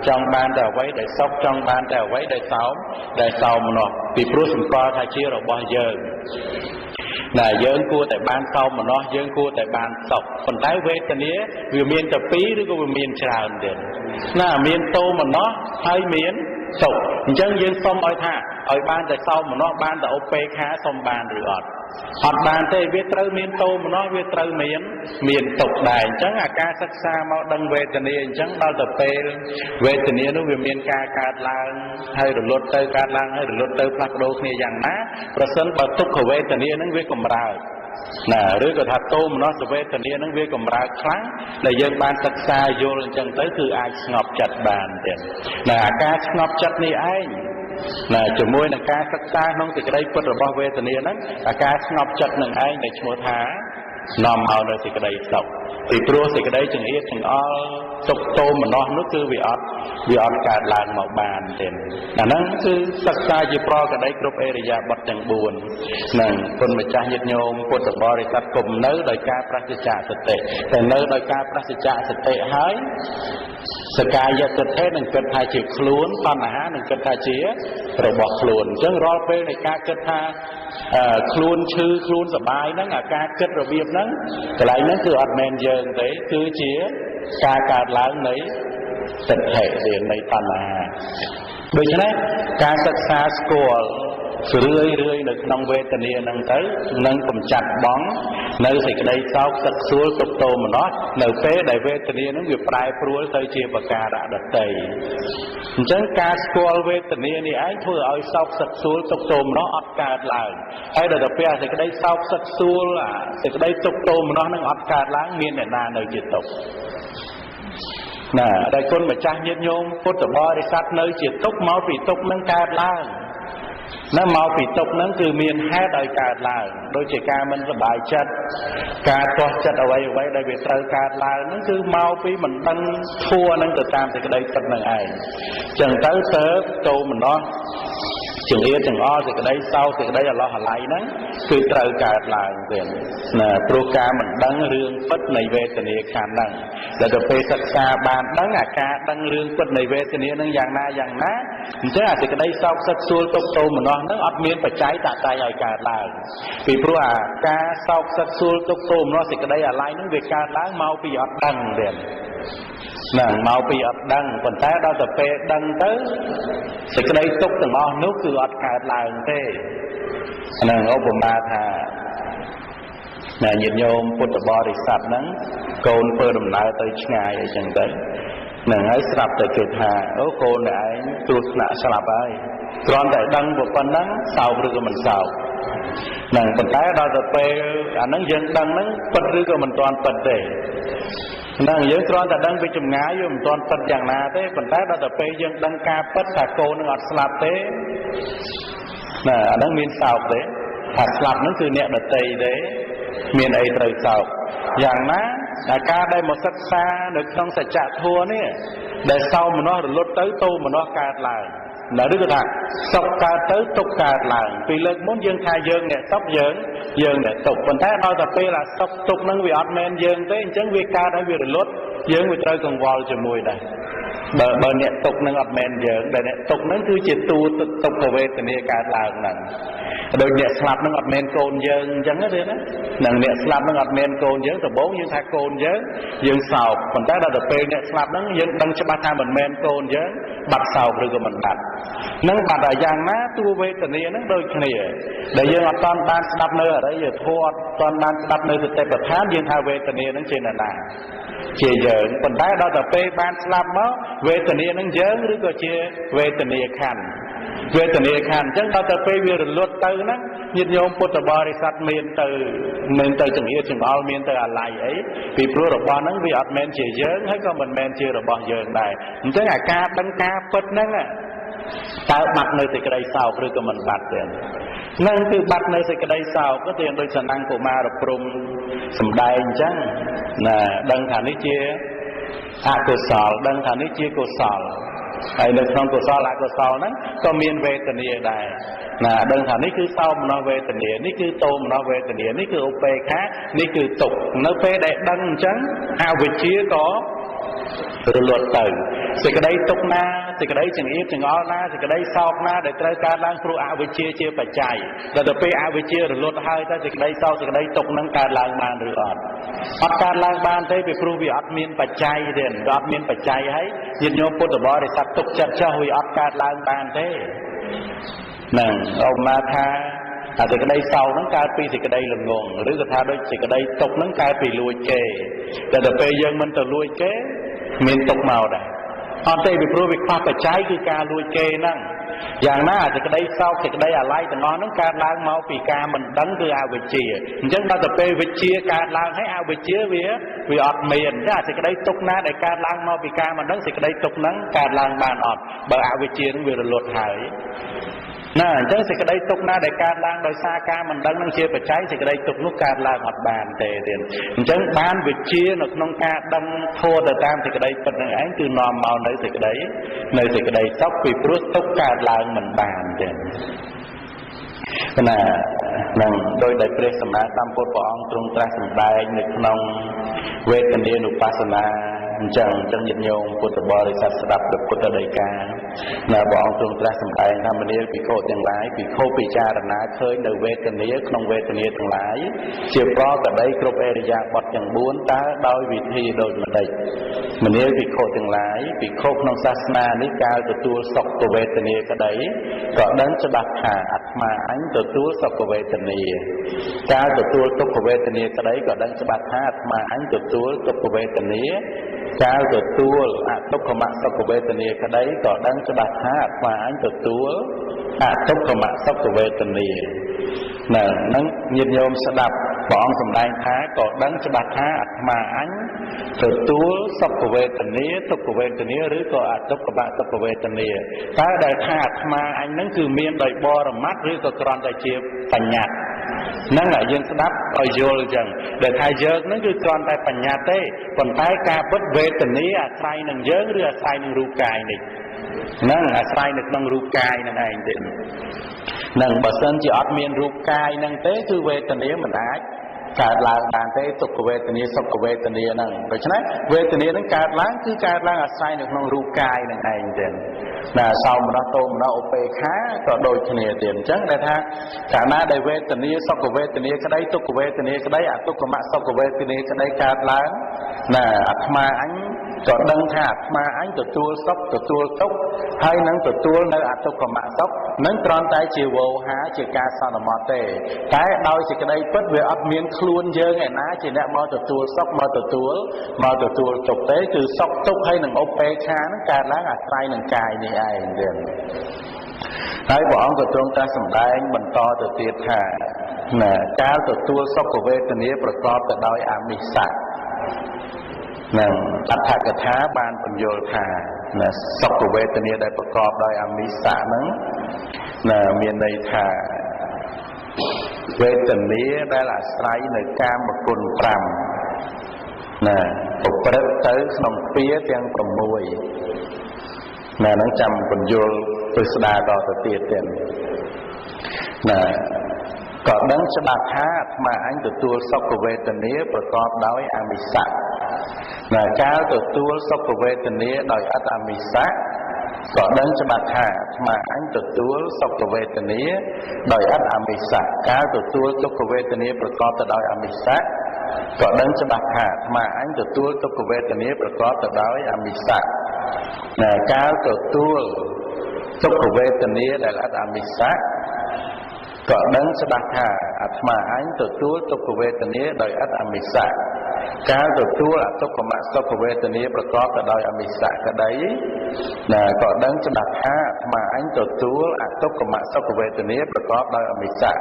ចង់បានតែអ្វីដែលសុខចង់បានតែអ្វីដែលសោមនស្សពីព្រោះសម្គាល់ថាជារបស់យើងណាយើងគួរតែបានសោមនស្សយើងគួរតែបានសុខប៉ុន្តែវេទនាវាមានតែពីរឬក៏វាមានច្រើនទៀតណាមានទោមនស្សហើយមានសុខអញ្ចឹងយើងសុំឲ្យថាឲ្យបានតែសោមនស្សបានតែឧបេក្ខាសុំបានឬអត់បានទេវាត្រូវមានទោមនស្សវាត្រូវមានទុក្ខដែរអញ្ចឹងអាការសិក្សាមកដឹងវេទនាអញ្ចឹងដល់ទៅពេលវេទនានោះវាមានការកើតឡើងហើយរលត់ទៅកើតឡើងហើយរលត់ទៅផ្លាស់ប្ដូរគ្នាយ៉ាងណាប្រសិនបើទុក្ខវេទនានឹងវាកម្រើកណាឬក៏ថាទោមនស្សវេទនានឹងវាកម្រើកខ្លាំងដែលយើងបានសិក្សាយល់អញ្ចឹងទៅគឺអាចស្ងប់ចិត្តបានទៀតណាអាការស្ងប់ចិត្តនេះឯងណាជាមួយនឹងការសិក្សាក្នុងសេចក្តីពិតរបស់វេទនាហ្នឹងអាការស្ងប់ចិត្តនឹងឯងដែលឈ្មោះថានាំមកនៅសេចក្តីសុខពីព្រោះសេចក្តីចង្អៀតចង្អល់ទុក្ខទោមនស្សនោះគឺវាអត់កើតឡើងមកបានទេអាហ្នឹងគឺសិក្សាជាប្រកដីគ្រប់អេរិយាបថទាំង4ហ្នឹងគុណម្ចាស់ញាតិញោមពុទ្ធបរិស័ទគុំនៅដោយការប្រសិទ្ធសតិតែនៅដោយការប្រសិទ្ធសតិហើយសកាយតិដ្ឋិនឹងគិតថាជាខ្លួនបញ្ហានឹងគិតថាជារបស់ខ្លួនអញ្ចឹងរាល់ពេលនៃការគិតថាខ្លួនឈឺខ្លួនសបាយហ្នឹងអាការគិតរបៀបហ្នឹងកន្លែងហ្នឹងគឺអត់មែនយើងទេគឺជាការកើតឡើងនៃទិដ្ឋិរៀននៃបញ្ហាដូច្នេះការសិក្សាស្គាល់រឿយនៅក្នុងវេទនាហ្នឹងទៅនឹងកម្ចាត់បងនៅសេចក្តីសោកសឹកសួលទុក្ខទោមនស្សនៅពេលដែលវេទនាហ្នឹងវាប្រែប្រួលទៅជាបការៈដតីអញ្ចឹងការស្គាល់វេទនានេះឯងធ្វើឲ្យសោកសឹកសួលទុក្ខទោមនស្សអត់កើតឡើងហើយដល់ទៅពេលសេចក្តីសោកសឹកសួលសេចក្តីទុក្ខទោមនស្សហ្នឹងអត់កើតឡើងមានអ្នកណានៅជាទុក្ខណាដែលគុណម្ចាស់ញាតិញោមពុទ្ធបរិស័ទនៅជាទុក្ខមកពីទុក្ខនឹងកើតឡើងណាមកពីទុក្ខហ្នឹងគឺមានហេតុឲ្យកើតឡើងដូចជាការមិនសប្បាយចិត្តការទាស់ចិត្តអ្វីដែលវាត្រូវកើតឡើងហ្នឹងគឺមកពីមិនដឹងធัวហ្នឹងទៅតាមសេចក្តីពិតហ្នឹងឯងចឹងទៅទើបទោមនស្ស ចង្អៀតចង្អល់សេចក្តីសោកសេចក្តីអាឡោះអាល័យហ្នឹងគឺត្រូវកើតឡើងវិញណាព្រោះការមិនដឹងរឿងពិតនៃវេទនាខណ្ឌហ្នឹងដែលទៅពេលសិក្សាបានដឹងអាការដឹងរឿងពិតនៃវេទនាហ្នឹងយ៉ាងណាអញ្ចឹងអាសេចក្តីសោកសឹកសួលទុក្ខទោមនស្សហ្នឹងអត់មានបច្ច័យតាក់តែងឲ្យកើតឡើងពីព្រោះអាការសោកសឹកសួលទុក្ខទោមនស្សសេចក្តីអាល័យហ្នឹងវាកើតឡើងមកពីអត់ដឹងទៀតណាមកពីអត់ដឹងប៉ុន្តែដល់ទៅពេលដឹងទៅសេចក្តីទុក្ខទាំងអស់នោះគឺអត់កើតឡើងទេហ្នឹងឧបមាថាញាតិញោមពុទ្ធបរិស័ទហ្នឹងកូនធ្វើដំណើរទៅឆ្ងាយអីចឹងទៅហ្នឹងហើយស្រាប់តែគេថាអូកូនឯងគ្រោះថ្នាក់ស្លាប់ហើយគ្រាន់តែដឹងប៉ុណ្ណឹងសោកឬក៏មិនសោកហ្នឹងប៉ុន្តែដល់ទៅពេលអាហ្នឹងយើងដឹងហ្នឹងពិតឬក៏មិនទាន់ពិតទេហ្នឹងយើងគ្រាន់តែដឹងពីចម្ងាយវាមិនទាន់ពិតយ៉ាងណាទេប៉ុន្តែដល់ទៅពេលយើងដឹងការពិតថាកូននឹងអត់ស្លាប់ទេណាអាហ្នឹងមានសោកទេថាស្លាប់ហ្នឹងគឺអ្នកដតីទេមានអីត្រូវសោកយ៉ាងណាតែការដែលមកសិក្សានៅក្នុងសច្ចធម៌នេះដែលសោមនស្សរលត់ទៅទោមនស្សកើតឡើងណាឬក៏ថាសុខកើតទៅទុក្ខកើតឡើងពីលើកមុនយើងថាយើងអ្នកសុខយើងអ្នកទុក្ខប៉ុន្តែដល់តែពេលអាសុខទុក្ខហ្នឹងវាអត់មែនយើងទេអញ្ចឹងវាកើតហើយវារលត់យើងវាត្រូវកង្វល់ជាមួយដែរបើអ្នកទុក្ខហ្នឹងអត់មែនយើងដែលអ្នកទុក្ខហ្នឹងគឺជាទូទុក្ខវេទនាកើតឡើងហ្នឹងដូចអ្នកស្លាប់ហ្នឹងអត់មែនកូនយើងអញ្ចឹងទេណានឹងអ្នកស្លាប់ហ្នឹងអត់មែនកូនយើងដំបូងយើងថាកូនយើងសោកប៉ុន្តែដល់ទៅពេលអ្នកស្លាប់ហ្នឹងយើងដឹងច្បាស់ថាមិនមែនកូនយើងបាត់សោកឬក៏មិនបាត់នឹងបាត់តែយ៉ាងណាតួវេទនាហ្នឹងដូចគ្នាដែលយើងអត់តាន់បានស្ដាប់នៅអរិយធម៌អត់តាន់បានស្ដាប់នៅសតិប្បដ្ឋានយើងថាវេទនាហ្នឹងជាណាជាយើងប៉ុន្តែដល់ទៅពេលបានស្លាប់មកវេទនាហ្នឹងយើងឬក៏ជាវេទនាខណ្ឌវេទនាខណ្ឌអញ្ចឹងដល់ទៅពេលវារលត់ទៅហ្នឹងញាតិញោមពុទ្ធបរិស័ទមានទៅចង្អៀតចង្អល់មានទៅអាល័យអីពីព្រោះរបស់ហ្នឹងវាអត់មែនជាយើងហើយក៏មិនមែនជារបស់យើងដែរអញ្ចឹងអាការដឹងការពិតហ្នឹងតើបាត់នៅសេចក្តីសោកឬក៏មិនបាត់ទេនឹងគឺបាត់នៅសេចក្តីសោកក៏ទាំងដូចសណ្ណង្គកុមារព្រំសំដែងអញ្ចឹងណាដឹងថានេះជាអកុសលដឹងថានេះជាកុសលហើយនៅក្នុងកុសលអកុសលហ្នឹងក៏មានវេទនាដែរណាដឹងថានេះគឺសោមនស្សវេទនានេះគឺទោមនស្សវេទនានេះគឺឧបេក្ខានេះគឺទុក្ខនៅពេលដែលដឹងអញ្ចឹងអវិជ្ជាក៏រលត់ទៅសេចក្តីទុក្ខណាសេចក្តីចង្អៀតចង្អល់ណាសេចក្តីសោកណាដែលត្រូវកើតឡើងព្រោះអវិជ្ជាជាបច្ច័យដល់ទៅពេលអវិជ្ជារលត់ហើយទៅសេចក្តីសោកសេចក្តីទុក្ខនឹងកើតឡើងបានឬអត់កើតឡើងបានទេពីព្រោះវាអត់មានបច្ច័យទេអត់មានបច្ច័យហើយញាតិញោមពុទ្ធបរិស័ទទុកចិត្តចោះវាអត់កើតឡើងបានទេហ្នឹងឧបមាថាអាសេចក្តីសោកហ្នឹងកើតពីសេចក្តីល្ងងឬក៏ថាដូចសេចក្តីទុក្ខហ្នឹងកើតពីលួចគេតែដល់ពេលយើងមិនទៅលួចគេមានទុក្ខមកដែរអត់ទេពីព្រោះវាខ្វះបច្ច័យគឺការលួចគេហ្នឹងយ៉ាងណាសេចក្តីសោកសេចក្តីអាល័យទាំងអស់ហ្នឹងកើតឡើងមកពីការមិនដឹងគឺអវិជ្ជាអញ្ចឹងដល់ទៅពេលវិជ្ជាកើតឡើងហើយអវិជ្ជាវាអត់មានទេសេចក្តីទុក្ខណាដែលកើតឡើងមកពីការមិនដឹងសេចក្តីទុក្ខហ្នឹងកើតឡើងបានអត់បើអវិជ្ជាហ្នឹងវារលត់ហើយណាអញ្ចឹងសេចក្តីទុក្ខណាដែលកើតឡើងដោយសារការមិនដឹងនឹងជាបច្ច័យសេចក្តីទុក្ខនោះកើតឡើងអត់បានទេទៀតអញ្ចឹងបានវិជ្ជានៅក្នុងការដឹងធម៌ទៅតាមសេចក្តីពិតនឹងឯងគឺនាំមកនៅសេចក្តីសុខពីព្រោះទុក្ខកើតឡើងមិនបានទេណានឹងដោយដែលព្រះសម្មាសម្ពុទ្ធព្រះអង្គទ្រង់ត្រាស់សម្ដែងនៅក្នុងវេទនានុបស្សនាអញ្ចឹងញាតិញោមពុទ្ធបរិស័ទស្ដាប់ពុទ្ធដីកាណាព្រះអង្គទ្រង់ត្រាស់សម្ដែងថាមនាលភិក្ខុទាំងឡាយភិក្ខុពិចារណាឃើញនៅវេទនាក្នុងវេទនាទាំងឡាយជាប្រកដីគ្រប់អរិយាបថទាំង4តើដោយវិធីដូចម្ដេចមនាលភិក្ខុទាំងឡាយភិក្ខុក្នុងសាសនានេះកាលទទួលសុខវេទនាក្ដីក៏ដឹងច្បាស់ថាអាត្មាអញទទួលសុខវេទនាកាលទទួលទុក្ខវេទនាក្ដីក៏ដឹងច្បាស់ថាអាត្មាអញទទួលទុក្ខវេទនាកាលទទួលអទុក្ខមសុខវេទនាក្ដីក៏ដឹងច្បាស់ថាអាត្មាអញទទួលអទុក្ខមសុខវេទនានឹងញាតិញោមស្ដាប់ព្រះអង្គសម្ដែងថាក៏ដឹងច្បាស់ថាអាត្មាអញទទួលសុខវេទនាទុក្ខវេទនាឬក៏អទុក្ខមសុខវេទនាតើដែលថាអាត្មាអញនឹងគឺមានដោយបរមត្តឬក៏គ្រាន់តែជាបញ្ញត្តិហ្នឹងហើយយើងស្ដាប់ឲ្យយល់អញ្ចឹងដែលថាយើងហ្នឹងគឺគ្រាន់តែបញ្ញត្តិទេប៉ុន្តែការពិតវេទនាអាស្រ័យនឹងយើងឬអាស្រ័យនឹងរូបកាយនេះ năng à sai được năng rụp cài năng ai tiền năng bờ sân chỉ ót miên rụp cài năng tế cứ về tận đấy mình ái cả là đàn tế tục của về tận đấy sọc của về tận đấy năng vậy chứ này về tận đấy năng cả láng cứ cả láng à sai được năng rụp cài năng ai tiền là sau mà nó tôm nó op khá có đôi kia tiền chắc đại tha cả na đại về tận đấy sọc của về tận đấy cái đấy tục của về tận đấy cái đấy à tục của mạng sọc của về tận đấy cái đấy cả láng là mà anh có đăng thả mà anh tự tua sốc tự tua tốc hay nắng tự tua nơi áp tục của mạng sốc nắng tròn tay chiều vô há chiều ca sao là mọt tề cái đôi chỉ cái đây bất về ấp miếng khuôn dơ ngày ná chỉ nè mò tự tua sốc mò tự tua tục tế từ sốc tốc hay nằng op khá nó ca lá à tay nằng cài này ai liền hay bỏ của chúng ta sầm đai anh bận to tự tiệt thả nè cá tự tua sốc của về từนี้ประกอบแต่โดยอามิสะนั่งอัตถกถาบานปัญโยธานะสกเวทนีได้ประกอบโดยอมิสะนั้นนะมีในธาเวทนีได้ละไสในกามกุลปรำนะอุปริตเตอร์ขนมเปี๊ยะเตียงประมวยนะนั่งจำปัญโยปริศดาต่อตะเตียเตียนนะก็ดังฉบับท่ามาอันตัวสกเวทนีประกอบโดยอมิสะการตัวสกเวทนีโดยอัตอามิสะก็ดังฉบับท่ามาอันตัวสกเวทนีโดยอัตอามิสะการตัวสกเวทนีประกอบโดยอามิสะก็ดังฉบับท่ามาอันตัวสกเวทนีประกอบโดยอามิสะการตัวสกเวทนีโดยอัตอามิสะก็ดังฉบับท่าอัตมาอันตัวสกเวทนีโดยอัตอามิสะการตัวตุกขมะสกเวทนีประกอบโดยอมิสะก็ได้นะก็ดังฉบับท่ามาอันตัวตุกขมะสกเวทนีประกอบโดยอมิสะ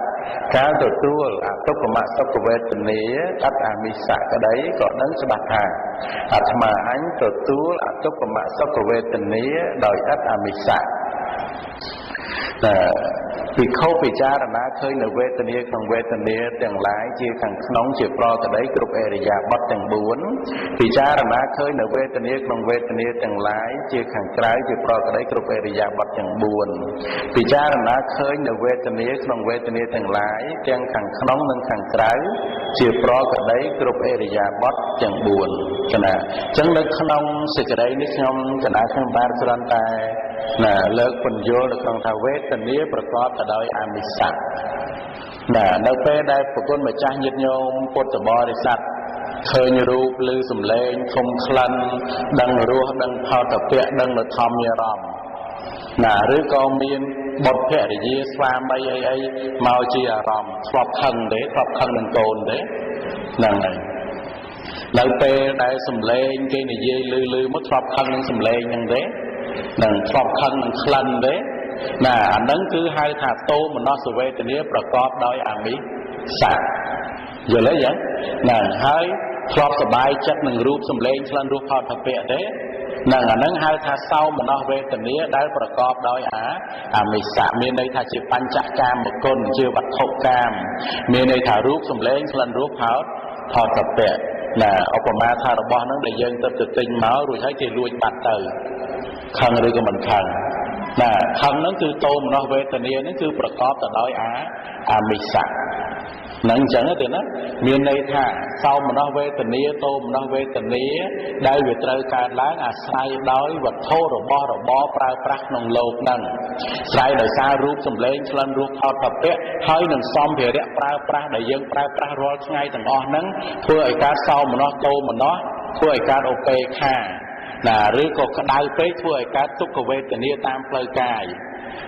การตัวตุกขมะสกเวทนีอัตอามิสะก็ได้ก็ดังฉบับท่าอัตมาอันตัวตุกขมะสกเวทนีโดยอัตอามิสะពីខោពិចារណាឃើញនៅវេទនាក្នុងវេទនាទាំងឡាយជាខាងក្នុងជាប្រកដីគ្រប់អរិយាបថទាំង4ពិចារណាឃើញនៅវេទនាក្នុងវេទនាទាំងឡាយជាខាងក្រៅជាប្រកដីគ្រប់អរិយាបថទាំង4ពិចារណាឃើញនៅវេទនាក្នុងវេទនាទាំងឡាយទាំងខាងក្នុងនិងខាងក្រៅជាប្រកដីគ្រប់អរិយាបថទាំង4ចំណាអញ្ចឹងនៅក្នុងសេចក្តីនេះខ្ញុំកណ្ដាលខ្ញុំបានគ្រាន់តែណាលើកពន្យល់នៅក្នុងថាវេទនាប្រកបទៅដោយអាមិសៈណានៅពេលដែលប្រគុណម្ចាស់ញាតិញោមពុទ្ធបរិស័ទឃើញរូបឬសំឡេងធំក្លិនដឹងរសដឹងផលតពៈដឹងនៅធម្មអារម្មណ៍ណាឬក៏មានបុត្រភរិយាស្វាមីអីមកជាអារម្មណ៍ធ្លាប់ខឹងទេធ្លាប់ខឹងនឹងកូនទេហ្នឹងហើយនៅពេលដែលសំឡេងគេនិយាយលឺមកធ្លាប់ខឹងនឹងសំឡេងហ្នឹងទេនឹងធ្លាប់ខឹងនឹងក្លិនទេណាអាហ្នឹងគឺហៅថាតោមនសវេទនាប្រកបដោយអាមិសៈយល់ទេយ៉ាងណាហើយធ្លាប់សប្បាយចិត្តនឹងរូបសម្លេងក្លិនរសផលតពៈទេនឹងអាហ្នឹងហៅថាសោមនសវេទនាដែលប្រកបដោយអាមិសៈមានន័យថាជាបញ្ចកាមគុណជាវត្ថុកាមមានន័យថារូបសម្លេងក្លិនរសផលតពៈណាឧបមាថារបស់ហ្នឹងដែលយើងទៅទិញមករួចហើយគេលួចបាត់ទៅខឹងឬក៏មិនខឹងណាខឹងហ្នឹងគឺតោមនសវេទនាហ្នឹងគឺប្រកបទៅដោយអាមិសៈហ្នឹងអញ្ចឹងទេណាមានន័យថាសោមនសវេទនាតោមនសវេទនាដែលវាត្រូវកើតឡើងអាស្រ័យដោយវត្ថុរបស់របរប្រើប្រាស់ក្នុងលោកហ្នឹងស្រ័យដោយសាររូបសម្លេងក្លិនរសផលតពៈហើយនឹងសម្ភារៈប្រើប្រាស់ដែលយើងប្រើប្រាស់រាល់ថ្ងៃទាំងអស់ហ្នឹងធ្វើឲ្យកើតសោមនសតោមនសធ្វើឲ្យកើតឧបេក្ខាណាឬក៏ក្តៅពេកធ្វើឲ្យកើតទុក្ខវេទនាតាមផ្លូវកាយ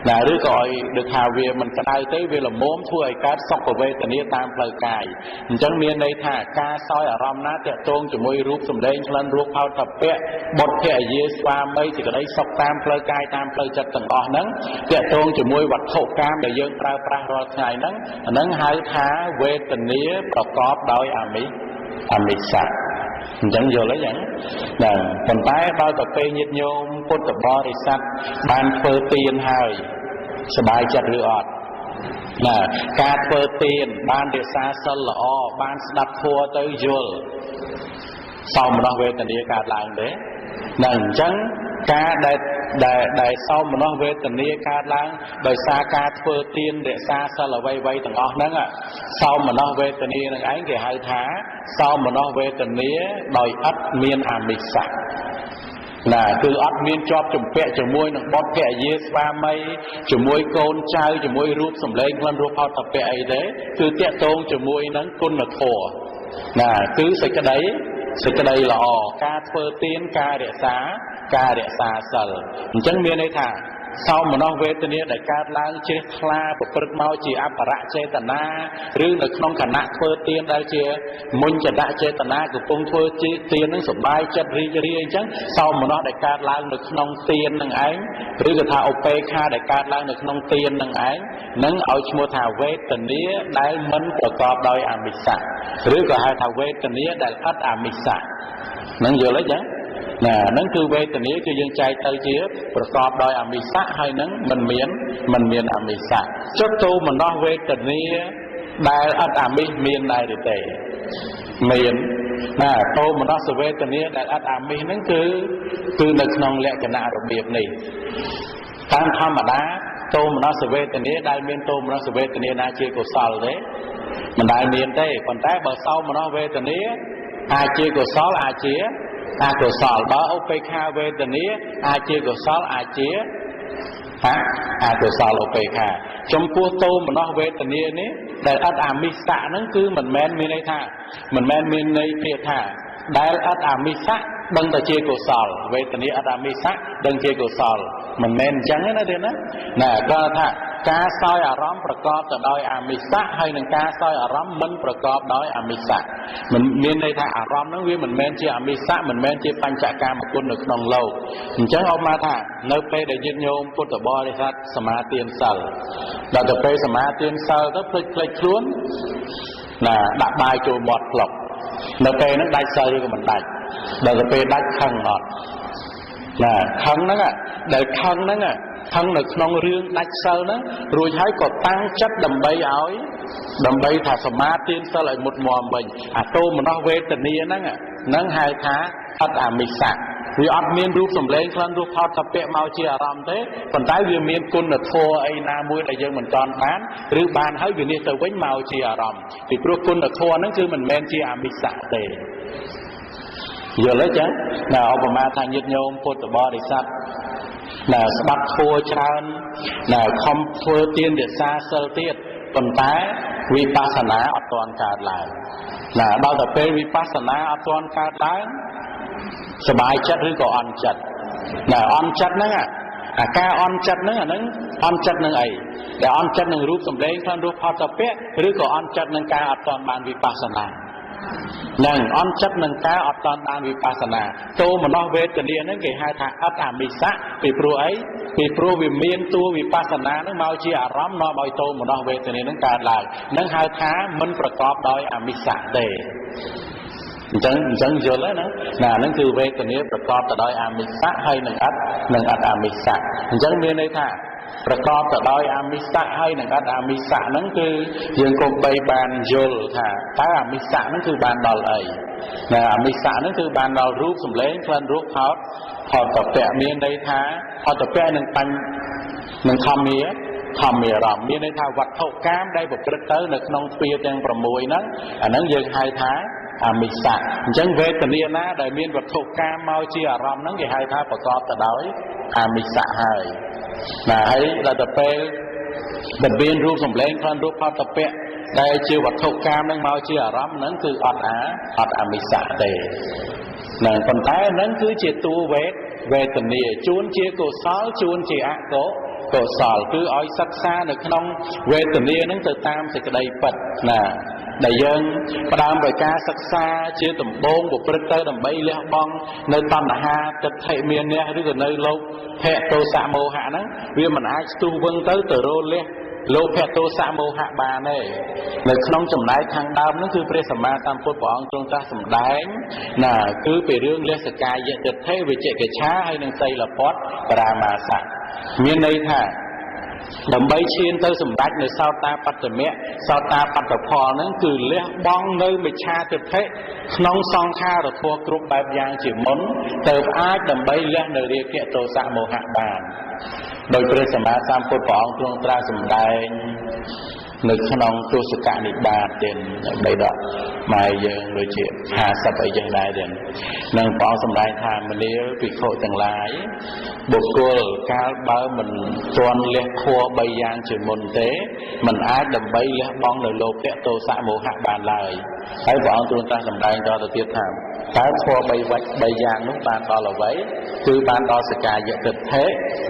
ណាឬក៏ឲ្យដូចថាវាមិនក្តៅទេវាល្មមធ្វើឲ្យកើតសុខវេទនាតាមផ្លូវកាយអញ្ចឹងមានន័យថាការសោយអារម្មណ៍ណាតាក់ទងជាមួយរូបសម្លេងក្លិនរសផលតពៈបុត្រភរិយាស្វាមីសេចក្តីសុខតាមផ្លូវកាយតាមផ្លូវចិត្តទាំងអស់ហ្នឹងតាក់ទងជាមួយវត្ថុកាមដែលយើងប្រើប្រាស់រាល់ថ្ងៃហ្នឹងអាហ្នឹងហៅថាវេទនាប្រកបដោយអាមិសៈអញ្ចឹងយល់ហើយយ៉ាងណាប៉ុន្តែដល់ទៅពេលញាតិញោមពុទ្ធបរិស័ទបានធ្វើទានហើយសบายចិត្តឬអត់ណាការធ្វើទានបានរក្សាសិលល្អបានស្ដាប់ធម៌ទៅយល់សោមនសវេទនាកើតឡើងទេណាអញ្ចឹងការដែល ដែលសោមនស្សវេទនាកើតឡើងដោយសារការធ្វើទានរក្សាសិលអ្វីៗទាំងអស់ហ្នឹងសោមនស្សវេទនានឹងឯងគេហៅថាសោមនស្សវេទនាដោយឥតមានអាមិសៈណាគឺអត់មានជាប់ជំពាក់ជាមួយនឹងបុត្រភរិយាស្វាមីជាមួយកូនចៅជាមួយរូបសម្លេងខ្លួនរូបផោតពៈអីទេគឺតាក់ទងជាមួយនឹងគុណធម៌ណាគឺសេចក្តីល្អការធ្វើទានការរក្សាសិលអញ្ចឹងមានន័យថាសោមនស្សវេទនាដែលកើតឡើងជ្រះថ្លាប្រព្រឹត្តមកជាអបរៈចេតនាឬនៅក្នុងគណៈធ្វើទានដែលជាមុញ្ញតចេតនាកំពុងធ្វើជាទាននឹងសប្បាយចិត្តរីករាយអញ្ចឹងសោមនស្សដែលកើតឡើងនៅក្នុងទាននឹងឯងឬក៏ថាឧបេក្ខាដែលកើតឡើងនៅក្នុងទាននឹងឯងនឹងឲ្យឈ្មោះថាវេទនាដែលមិនប្រកបដោយអាមិសៈឬក៏ហៅថាវេទនាដែលឥតអាមិសៈនឹងយល់ទេចឹងណាហ្នឹងគឺវេទនាគឺយើងចែកទៅជាប្រកបដោយអាមិសៈហើយនឹងមិនមានអាមិសៈចុះទោមនស្សវេទនាដែលអត់អាមិសមានដែរទេមានណាទោមនស្សវេទនាដែលអត់អាមិសហ្នឹងគឺនៅក្នុងលក្ខណៈរបៀបនេះតាមធម្មតាទោមនស្សវេទនាដែលមានទោមនស្សវេទនាណាជាកុសលទេមិនដែលមានទេប៉ុន្តែបើសោមនស្សវេទនាអាចជាកុសលអាចជាអកុសលបើឧបេក្ខាវេទនាអាចជាកុសលអាចជាអកុសលឧបេក្ខាចំពោះទោមនស្សវេទនានេះដែលអត់អាមិសៈហ្នឹងគឺមិនមែនមានន័យថាមិនមែនមានន័យពាក្យថាដែលអត់អាមិសៈដឹងតែជាកុសលវេទនាអត់អាមិសៈដឹងជាកុសលមិនមែនអញ្ចឹងណាទេណាគាត់ថាការសោយអារម្មណ៍ប្រកបទៅដោយអាមិសៈហើយនឹងការសោយអារម្មណ៍មិនប្រកបដោយអាមិសៈមិនមានន័យថាអារម្មណ៍ហ្នឹងវាមិនមែនជាអាមិសៈមិនមែនជាបញ្ចកាមគុណនៅក្នុងលោកអញ្ចឹងអបមកថានៅពេលដែលញាតិញោមពុទ្ធបរិស័ទសមាទានសិលដល់ទៅពេលសមាទានសិលទៅភ្លេចខ្លួនណាដាក់បាយចូលមាត់ផ្លុកនៅពេលហ្នឹងដាច់សិលឬក៏មិនដាច់ដល់ទៅពេលដាច់ខឹងអត់ណាខឹងហ្នឹងដែលខឹងហ្នឹងខឹងនៅក្នុងរឿងដាច់សិលហ្នឹងរួចហើយក៏តាំងចិត្តដើម្បីថាសមាទានសិលឲ្យមុតមមវិញអាទោមនស្សវេទនាហ្នឹងហៅថាអត់អាមិសៈវាអត់មានរូបសម្លេងក្លិនរសផោតពៈមកជាអារម្មណ៍ទេប៉ុន្តែវាមានគុណធម៌អីណាមួយដែលយើងមិនទាន់បានឬបានហើយវានេះទៅវិញមកជាអារម្មណ៍ពីព្រោះគុណធម៌ហ្នឹងគឺមិនមែនជាអាមិសៈទេយល់ទេចឹងណាឧបមាថាញាតិញោមពុទ្ធបរិស័ទណាស្បាត់ធัวច្រើនណាខំធ្វើទានរក្សាសិលទៀតប៉ុន្តែវិបស្សនាអត់ទាន់កើតឡើងណាដល់តែពេលវិបស្សនាអត់ទាន់កើតឡើងសบายចិត្តឬក៏អន់ចិត្តណាអន់ចិត្តហ្នឹងអាការអន់ចិត្តហ្នឹងអាហ្នឹងអន់ចិត្តនឹងអីដែលអន់ចិត្តនឹងរូបសម្លេងខ្លួនរូបផោតពៈឬក៏អន់ចិត្តនឹងការអត់ទាន់បានវិបស្សនានឹងអន់ចិត្តនឹងការអត់ទាន់បានវិបស្សនាទោមនស្សវេទនាហ្នឹងគេហៅថាអត់អាមិសៈពីព្រោះអីពីព្រោះវាមានតួវិបស្សនាហ្នឹងមកជាអារម្មណ៍នាំឲ្យទោមនស្សវេទនាហ្នឹងកើតឡើងនឹងហៅថាមិនប្រកបដោយអាមិសៈទេអញ្ចឹងយល់ហើយណាហ្នឹងគឺវេទនាប្រកបទៅដោយអាមិសៈហើយនឹងអត់អាមិសៈអញ្ចឹងមានន័យថាប្រកបទៅដោយអាមិសៈហើយនឹងអត់អាមិសៈហ្នឹងគឺយើងគប្បីបានយល់ថាតើអាមិសៈហ្នឹងគឺបានដល់អីណាអាមិសៈហ្នឹងគឺបានដល់រូបសម្លេងក្លិនរសផោតពៈមានន័យថាផោតពៈនឹងធម្មារម្មណ៍មានន័យថាវត្ថុកាមដែលប្រព្រឹត្តទៅនៅក្នុងទ្វារទាំង6ហ្នឹងអាហ្នឹងយើងហៅថាអាមិសៈអញ្ចឹងវេទនាណាដែលមានវត្ថុកាមមកជាអារម្មណ៍ហ្នឹងគេហៅថាប្រកបទៅដោយអាមិសៈហើយណាហើយដល់ទៅពេលដែលមានរូបសម្លេងខ្លួនរូបផោតពៈដែលជាវត្ថុកាមហ្នឹងមកជាអារម្មណ៍ហ្នឹងគឺអត់អាមិសៈទេហ្នឹងប៉ុន្តែហ្នឹងគឺជាតួវេទនាជួនជាកុសលជួនជាអកុសលគឺឲ្យសិក្សានៅក្នុងវេទនាហ្នឹងទៅតាមសេចក្តីពិតណាដែលយើងផ្ដើមដោយការសិក្សាជាដំបូងប្រព្រឹត្តទៅដើម្បីលះបង់នៅតណ្ហាទិដ្ឋិមានះឬក៏នៅលោកភៈទោសៈមោហៈហ្នឹងវាមិនអាចស្ទុះវឹងទៅរលះលោកភៈទោសៈមោហៈបានទេនៅក្នុងចំណែកខាងដើមហ្នឹងគឺព្រះសម្មាសម្ពុទ្ធព្រះអង្គទ្រង់ត្រាស់សម្ដែងណាគឺពីរឿងលះសកាយទិដ្ឋិវិជ្ជកិច្ឆាហើយនិងសីលពតបរាមាសៈមានន័យថា đầm bay chiên tới sầm đạch nơi sao ta bắt từ mẹ sao ta bắt từ phò nó cứ lẽ bong nơi mà cha từ thế nông song kha rồi thua group bài giang chỉ muốn từ ai đầm bay lẽ nơi địa kiện tổ xã mồ hạ bànโดยพระสัมมาสัมพุทธพระองค์ทรงตรัสแสดงในขนมตุสกานิบาตเด่นใบดอกไม้ยังโดยเฉพาะหาสัพย์ยังได้เด่นนางพระองค์แสดงทางมันเลี้ยวปิโคจังหลายบุคคลการบ้ามันตอนเลี้ยขัวใบยางจืดมนเตะมันอาจดำใบเลี้ยบ้องในโลกแกโตสะโมหะบานลายให้พระองค์ทรงตรัสแสดงต่อตัวเทียบถามถ้าขัวใบวัดใบยางนู้นบานต่อเราไว้คือบานต่อสกายะเกิดเท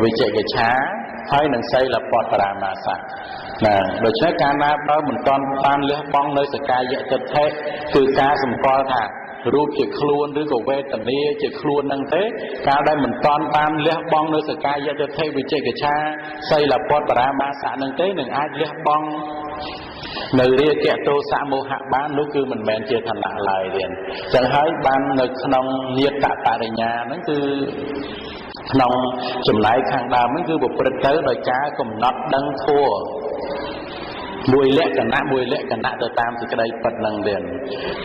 วิเจกช้าให้หนังไซละปอดปรามาสะนะโดยใช้การนับเราเหมือนตอนบานเลี้ยบ้องในสกายะเกิดเทคือการสมกรค่ะรูปจะคล้วนหรือกับเวทนี้จะคล้วนนั่งเทการได้เหมือนตอนบานเลี้ยบ้องในสกายะเกิดเทวิเจกช้าไซละปอดปรามาสะนั่งเทหนึ่งอาจเลี้ยบ้องในเรียกแกโตสะโมหะบ้านนู้คือมันแมนเจตนาลายเรียนจังให้บ้านในขนมเนียตะปาริญญานั่นคือขนมจำหน่ายข้างดาวนั่นคือบุปผาโดยจ้ากำนัดดังทั่วมวยเละกันนะโดยตามสิ่งใดปัดนังเด่น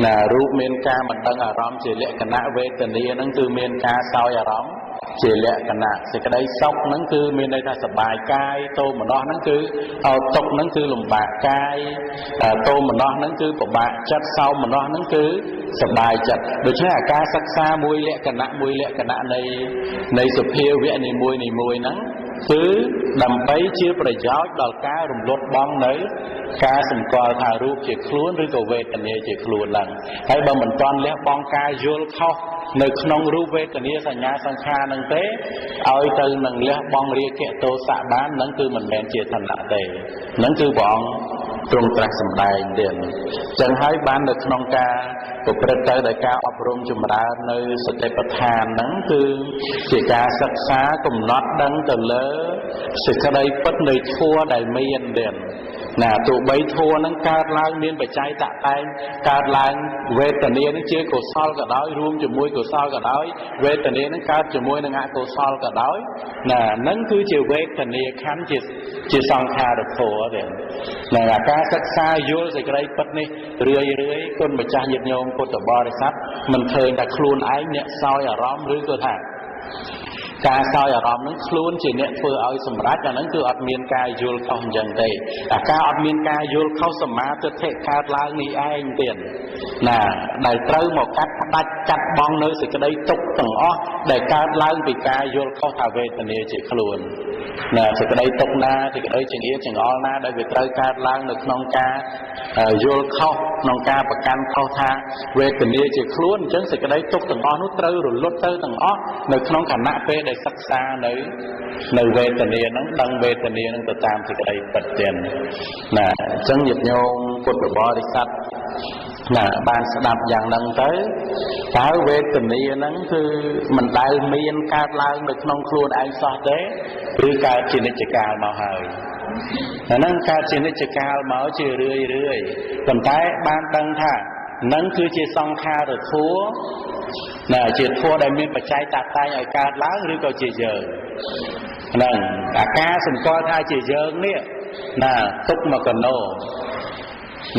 นะรูปเมนกามันดังอารมณ์เจเละกันนะเวทนีนั่นคือเมนกาซอยอารมณ์เจเละกันนะสิ่งใดซอกนั่นคือเมนในท่าสบายกายโตมันนอนั่นคือเอาตกนั่นคือลมบากกายโตมันนอนั่นคือปบะจัดเศร้ามันนอนั่นคือสบายจัดโดยใช้อาการศักษามวยเละกันนะในสุเพียวเวในมวยนั้นคือดำไปเชื่อประโยชน์ดอกการรวมลดบ้องเนื้อการสมกอถ่ายรูปเจ็ดคล้วนหรือตัวเวทนี้เจ็ดคล้วนหลังให้บางเหมือนตอนเลี้ยบ้องกายโยนเข้าในขนมรูปเวทนี้สัญญาสังขารนั่งเต้เอาไอ้ตัวหนังเลี้ยบ้องเรียกแกโตสะบ้านนั่นคือมันแมนเจตนาเต้นั่นคือบ้องตรงตรัสสำได้เด่นจังให้บ้านในขนมกาปุปเตอร์ในการอบรมจุมราในสเตปทานนั้นคือเจตการศึกษากลุ่มน็อตดังแต่เลศึกษาได้ปัดในทั่วได้ไม่ยันเด่นนะตัวใบทัวนั้นการล้างเมียนไปใจตะไตการล้างเวทเนียนั้นเชื่อกุศลก็ได้รวมจมูกกุศลก็ได้เวทเนียนั้นการจมูกนั้นกุศลก็ได้นะนั่นคือเชื่อเวทเนียขั้นจิตสังขารโถเด่นนะการศึกษาโยนสิ่งใดปัดนี่เรื่อยคนมาจ่ายโยมคนตบริษัทมันเคยแต่ครูนไอ้เนี่ยซอยอารมณ์หรือตัวถ่ายการซอยอารมณ์นั้นคล้วนจีเนี่ยเพื่อเอาสมรักอย่างนั้นคืออัดเมียนกายโยลเข้าอย่างใดแต่การอัดเมียนกายโยลเข้าสมาธิเทศการล้างนี้ไอ้เปลี่ยนน่ะได้เติมหมกกัดดัดจัดบองเนื้อสิ่งใดตกต่างอ้อได้การล้างปีกายโยลเข้าทาเวทเนียจีคล้วนน่ะสิ่งใดตกหน้าสิ่งใดจึงเอี้ยจึงอ้อหน้าได้ไปเติมการล้างหนึ่งนองกาโยลเข้านองกาประกันเข้าทาเวทเนียจีคล้วนจังสิ่งใดตกต่างอ้อนุตเตอร์หรือลดเตอร์ต่างอ้อในนองขณะเปได้ศึกษาในเวทเนียนั้นดังเวทเนียนั้นตามสิ่งใดปัจเจนน่ะจังหยิบโยงพุทธบริษัทน่ะบานสดับอย่างนั้นเต้ถ้าเวทเนียนั้นคือมันได้เมียนการล้างในนองครูนไอซอเต้หรือการจินิจการมาหายนั่นการจินิจการมาเชื่อเรื่อยคนท้ายบานดังท่านั่นคือเจสังขารทัวน่ะเจทัวได้มีปัจจัยตัดตายอาการล้างหรือก็เจเจอนั่นอาการสมกอท่าเจเจอเนี่ยน่ะตุกมากันโน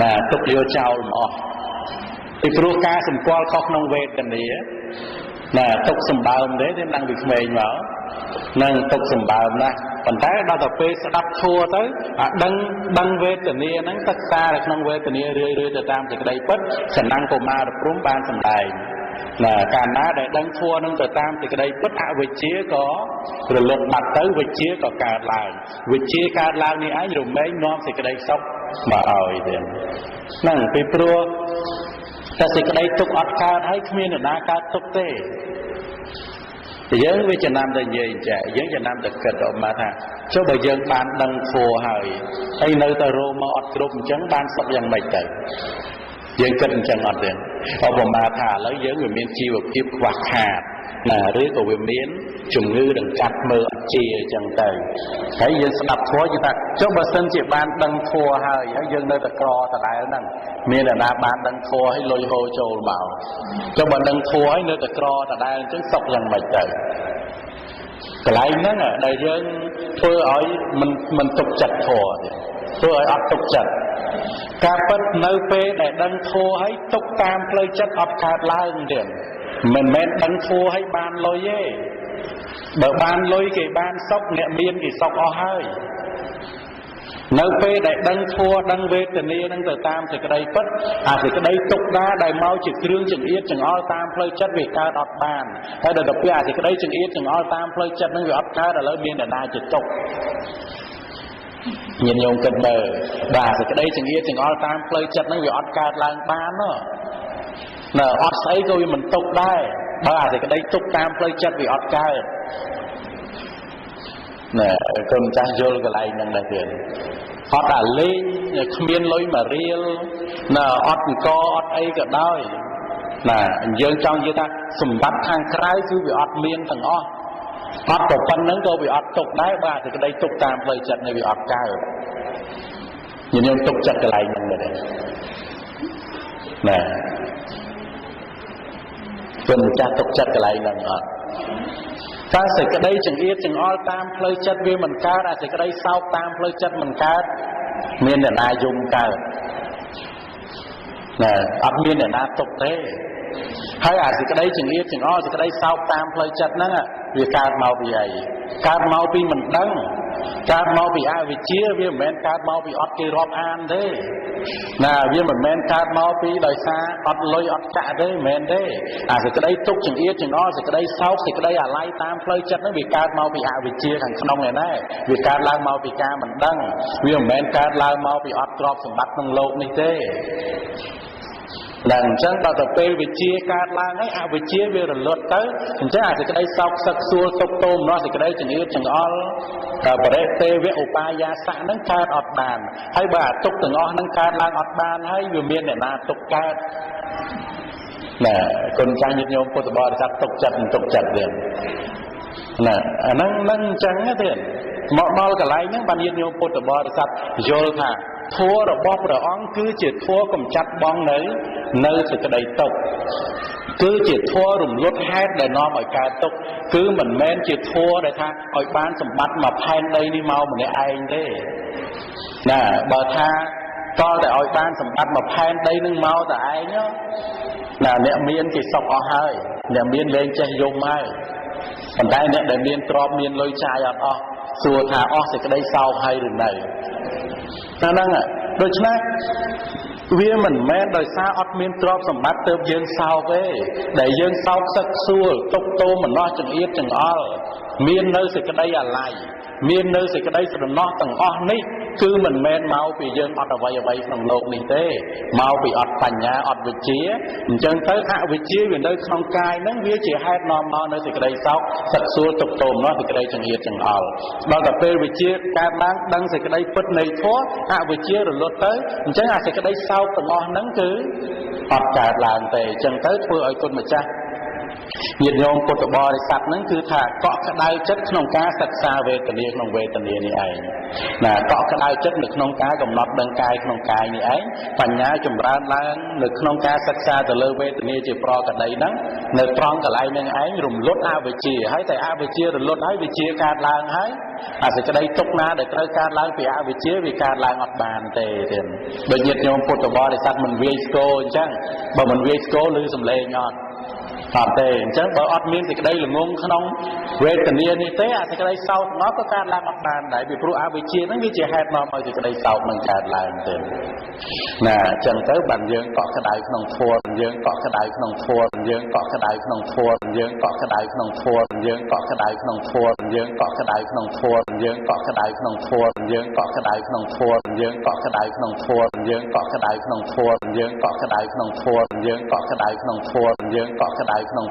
น่ะตุกโยเจ้าหมอไอ้ปลุกการสมกอเขานองเวทกันนี้น่ะตุกสมบัติเด้ที่นั่งวิเคราะห์มานั่งตุกสมบัตินะปัญหาเราต่อไปสดับทัวร์tớiดังเวทนี้นั้นศึกษาในนองเวทนี้เรื่อยๆจะตามจากใดปั๊บฉันนั่งก็มาปรุงบานสำได้น่ะการน้าได้ดังทัวร์นั้นจะตามจากใดปั๊บวิเชียก็หรือลดบัตรtớiวิเชียก็การลายวิเชียการลายนี่ไอ้หนุ่มแม่น้องจากใดซอกมาเอาอีเดียนนั่งไปปลัวแต่จากใดตกอัดการให้ขมิ้นหน้าการตกเต้ยังวิจารณ์ได้เยอะแยะยังจะนำแต่เกิดออกมาท่าเจ้าใบยังบานดังโฟหายไอ้เนื้อตะโรมาอัดกรุบจังบานสับยังไม่เกิดยังเกิดจังอัดเด่นพอผมมาท่าแล้วยังวิมีชีวพิบขวักขาดน่ะหรือตัววิมีนจุ่มงือดังกัดมืออัดเจียจังเตยใครยังสนับทัวร์อยู่ท่าเจ้าบัสเซนจีบานดังโฟหายยังเนื้อตะกรอตะได้นั่นมีแต่นาบานดังโฟให้ลอยโฮโจลเบาเจ้าบันดังโฟให้เนื้อตะกรอตะได้จังสับยังไม่เกิด cái lại nữa là đại dương thưa ở mình tục chặt thua thưa ở tục chặt các bất nơi phê để đăng thua hay tục tam lời chất ọt khát lại điện mình men đăng thua hay ban lôi dê bởi ban lôi cái ban sốc nhẹ miên cái sốc o hơi nơi phê để đăng thua đăng về tình yêu đăng từ tam thì cái đây bất thì cái đây tục ra đại mau chỉ krương chừng yết chừng o tam lời chất vì cao đọt bàn hay là đập bia thì cái đây chừng yết chừng o tam lời chất nó vì ọt cao là lời miên để na chỉ tục nhìn nhung cần bờ bà thì cái đây chừng yết chừng o tam lời chất nó vì ọt cao là ban đó nè ọt sấy coi mình tục đây bà thì cái đây tục tam lời chất vì ọt cao nè con cha vô cái này nè là tiền họ đã lên miên lối mà riêng nè ọt co ọt ấy cả đôi nè dương trong như ta sùng bắt thang trái cứ bị ọt miên thằng ọt của phân nắng cô bị ọt tục đáy ba thì cái đây tục tam lời chặt này bị ọt cao nhìn nhung tục chặt cái này nè nè con cha tục chặt cái này nè ta sẽ cái đây chừng yết chừng o tam lời chất vì mình cao ra sẽ cái đây sau tam lời chất mình cao miền là na dùng cao nè ấp miền là na tục thế hay thì cái đây chừng yết chừng o thì cái đây sau tam lời chất nó vì cao màu vì vậy cao màu vì mình đắng cao màu vì ai vì chia vì mình cao màu vì ọt kia rọp an thế nè vì mình cao màu vì đời xa ọt lôi ọt cả thế mình thế thì cái đây tục chừng yết chừng o thì cái đây sau thì cái đây lai tam lời chất nó vì cao màu vì ai vì chia thằng không này này vì cao lai màu vì cao mình đắng vì mình cao lai màu vì ọt rọp sầm bắt nông lột này thế lần chân bảo tập về về chia cát lang ấy về chia về rồi lượt tới chứ thì cái đây sau sắc xua tôm tôm nó thì cái đây chừng ít chừng o và đây tê về upaya xã nâng cát ọt bàn hay bà tục từng o nâng cát lang ọt bàn hay vừa miền để na tục cát nè con trai nhiệt nhôm cô tập bò thì tục chặt liền nè nâng trắng á tiền mọi cái lại những bạn nhiệt nhôm cô tập bò thì sắp vô thà thua rồi bóp rồi ón cứ chỉ thua cầm chặt bong đấy nơi thì cái đầy tục cứ chỉ thua rùng lút hát để nó mọi cái tục cứ mình men chỉ thua để tha ở bán sầm bắt mà phen đây đi mau mình để ai thế nè bờ tha cho để ở bán sầm bắt mà phen đây nâng mau tại ai nhá nè nè miên chỉ sọc ở hơi nè miên lên chơi dùng mai còn đây nè để miên trộm miên lôi chai ở xua thà thì cái đây sau hay rồi này năng đôi chứ vì mình men đời xa ọt miên trọp sầm bát tớp dương sau cái để dương sau sắc xua tục tô mình lo chừng yết chừng o miên nơi thì cái đây là lại miên nơi thì cái đây sẽ nó tầng o ní cứ mình men mau vì dương ọt ở vậy phần lột này thế mau bị ọt thành nhà ọt vị trí chân tới hạ vị trí vì nơi không cai nó vía chỉ hai nó mau nơi thì cái đây sau sắc xua tục tô nó thì cái đây chừng yết chừng o bao tập vị trí ca đăng thì cái đây phật này thua hạ vị trí rồi lột tới chân thì cái đây sau tầng o nắng cứ ọt cả làng tề chân tới thưa ở con mà cha nhiệt nhôm cột bò để sạch nắng cứ thả cọ cái đai chất nông cá sạch xa về tận địa nông về tận địa này ấy nè cọ cái đai chất được nông cá cầm nọt đằng cài nông cài này ấy phần nhá chùm ra lan được nông cá sạch xa từ lơ về tận địa chỉ pro cả đấy nắng được tròn cả lại nên ấy rùng lót a về chia hay tại a về chia rồi lót ấy về chia cạt lang ấy thì cái đây tục na để cái cạt lang vì a về chia vì cạt lang ngọt bàn tề tiền bởi nhiệt nhôm cột bò để sạch mình visco chăng bởi mình visco lư sầm lê nhọn phạm tề chứ bởi ọt miên thì cái đây là ngôn không về tình yêu như thế thì cái đây sau nó có can làm mặt bàn đại vì pro ABC nó như chỉ hẹp nó thì cái đây sau mình can làm tiền nè chân tới bàn dương có cái đại không thua dương có cái đại không thua dương có cái đại không thua dương có cái đại không thua dương có cái đại không thua dương có cái đại không thua dương có cái đại không thua dương có cái đại không thua dương có cái đại không thua dương có cái đại không thua dương có cái đại không thua dương có cái đại không thua dương có cái đại không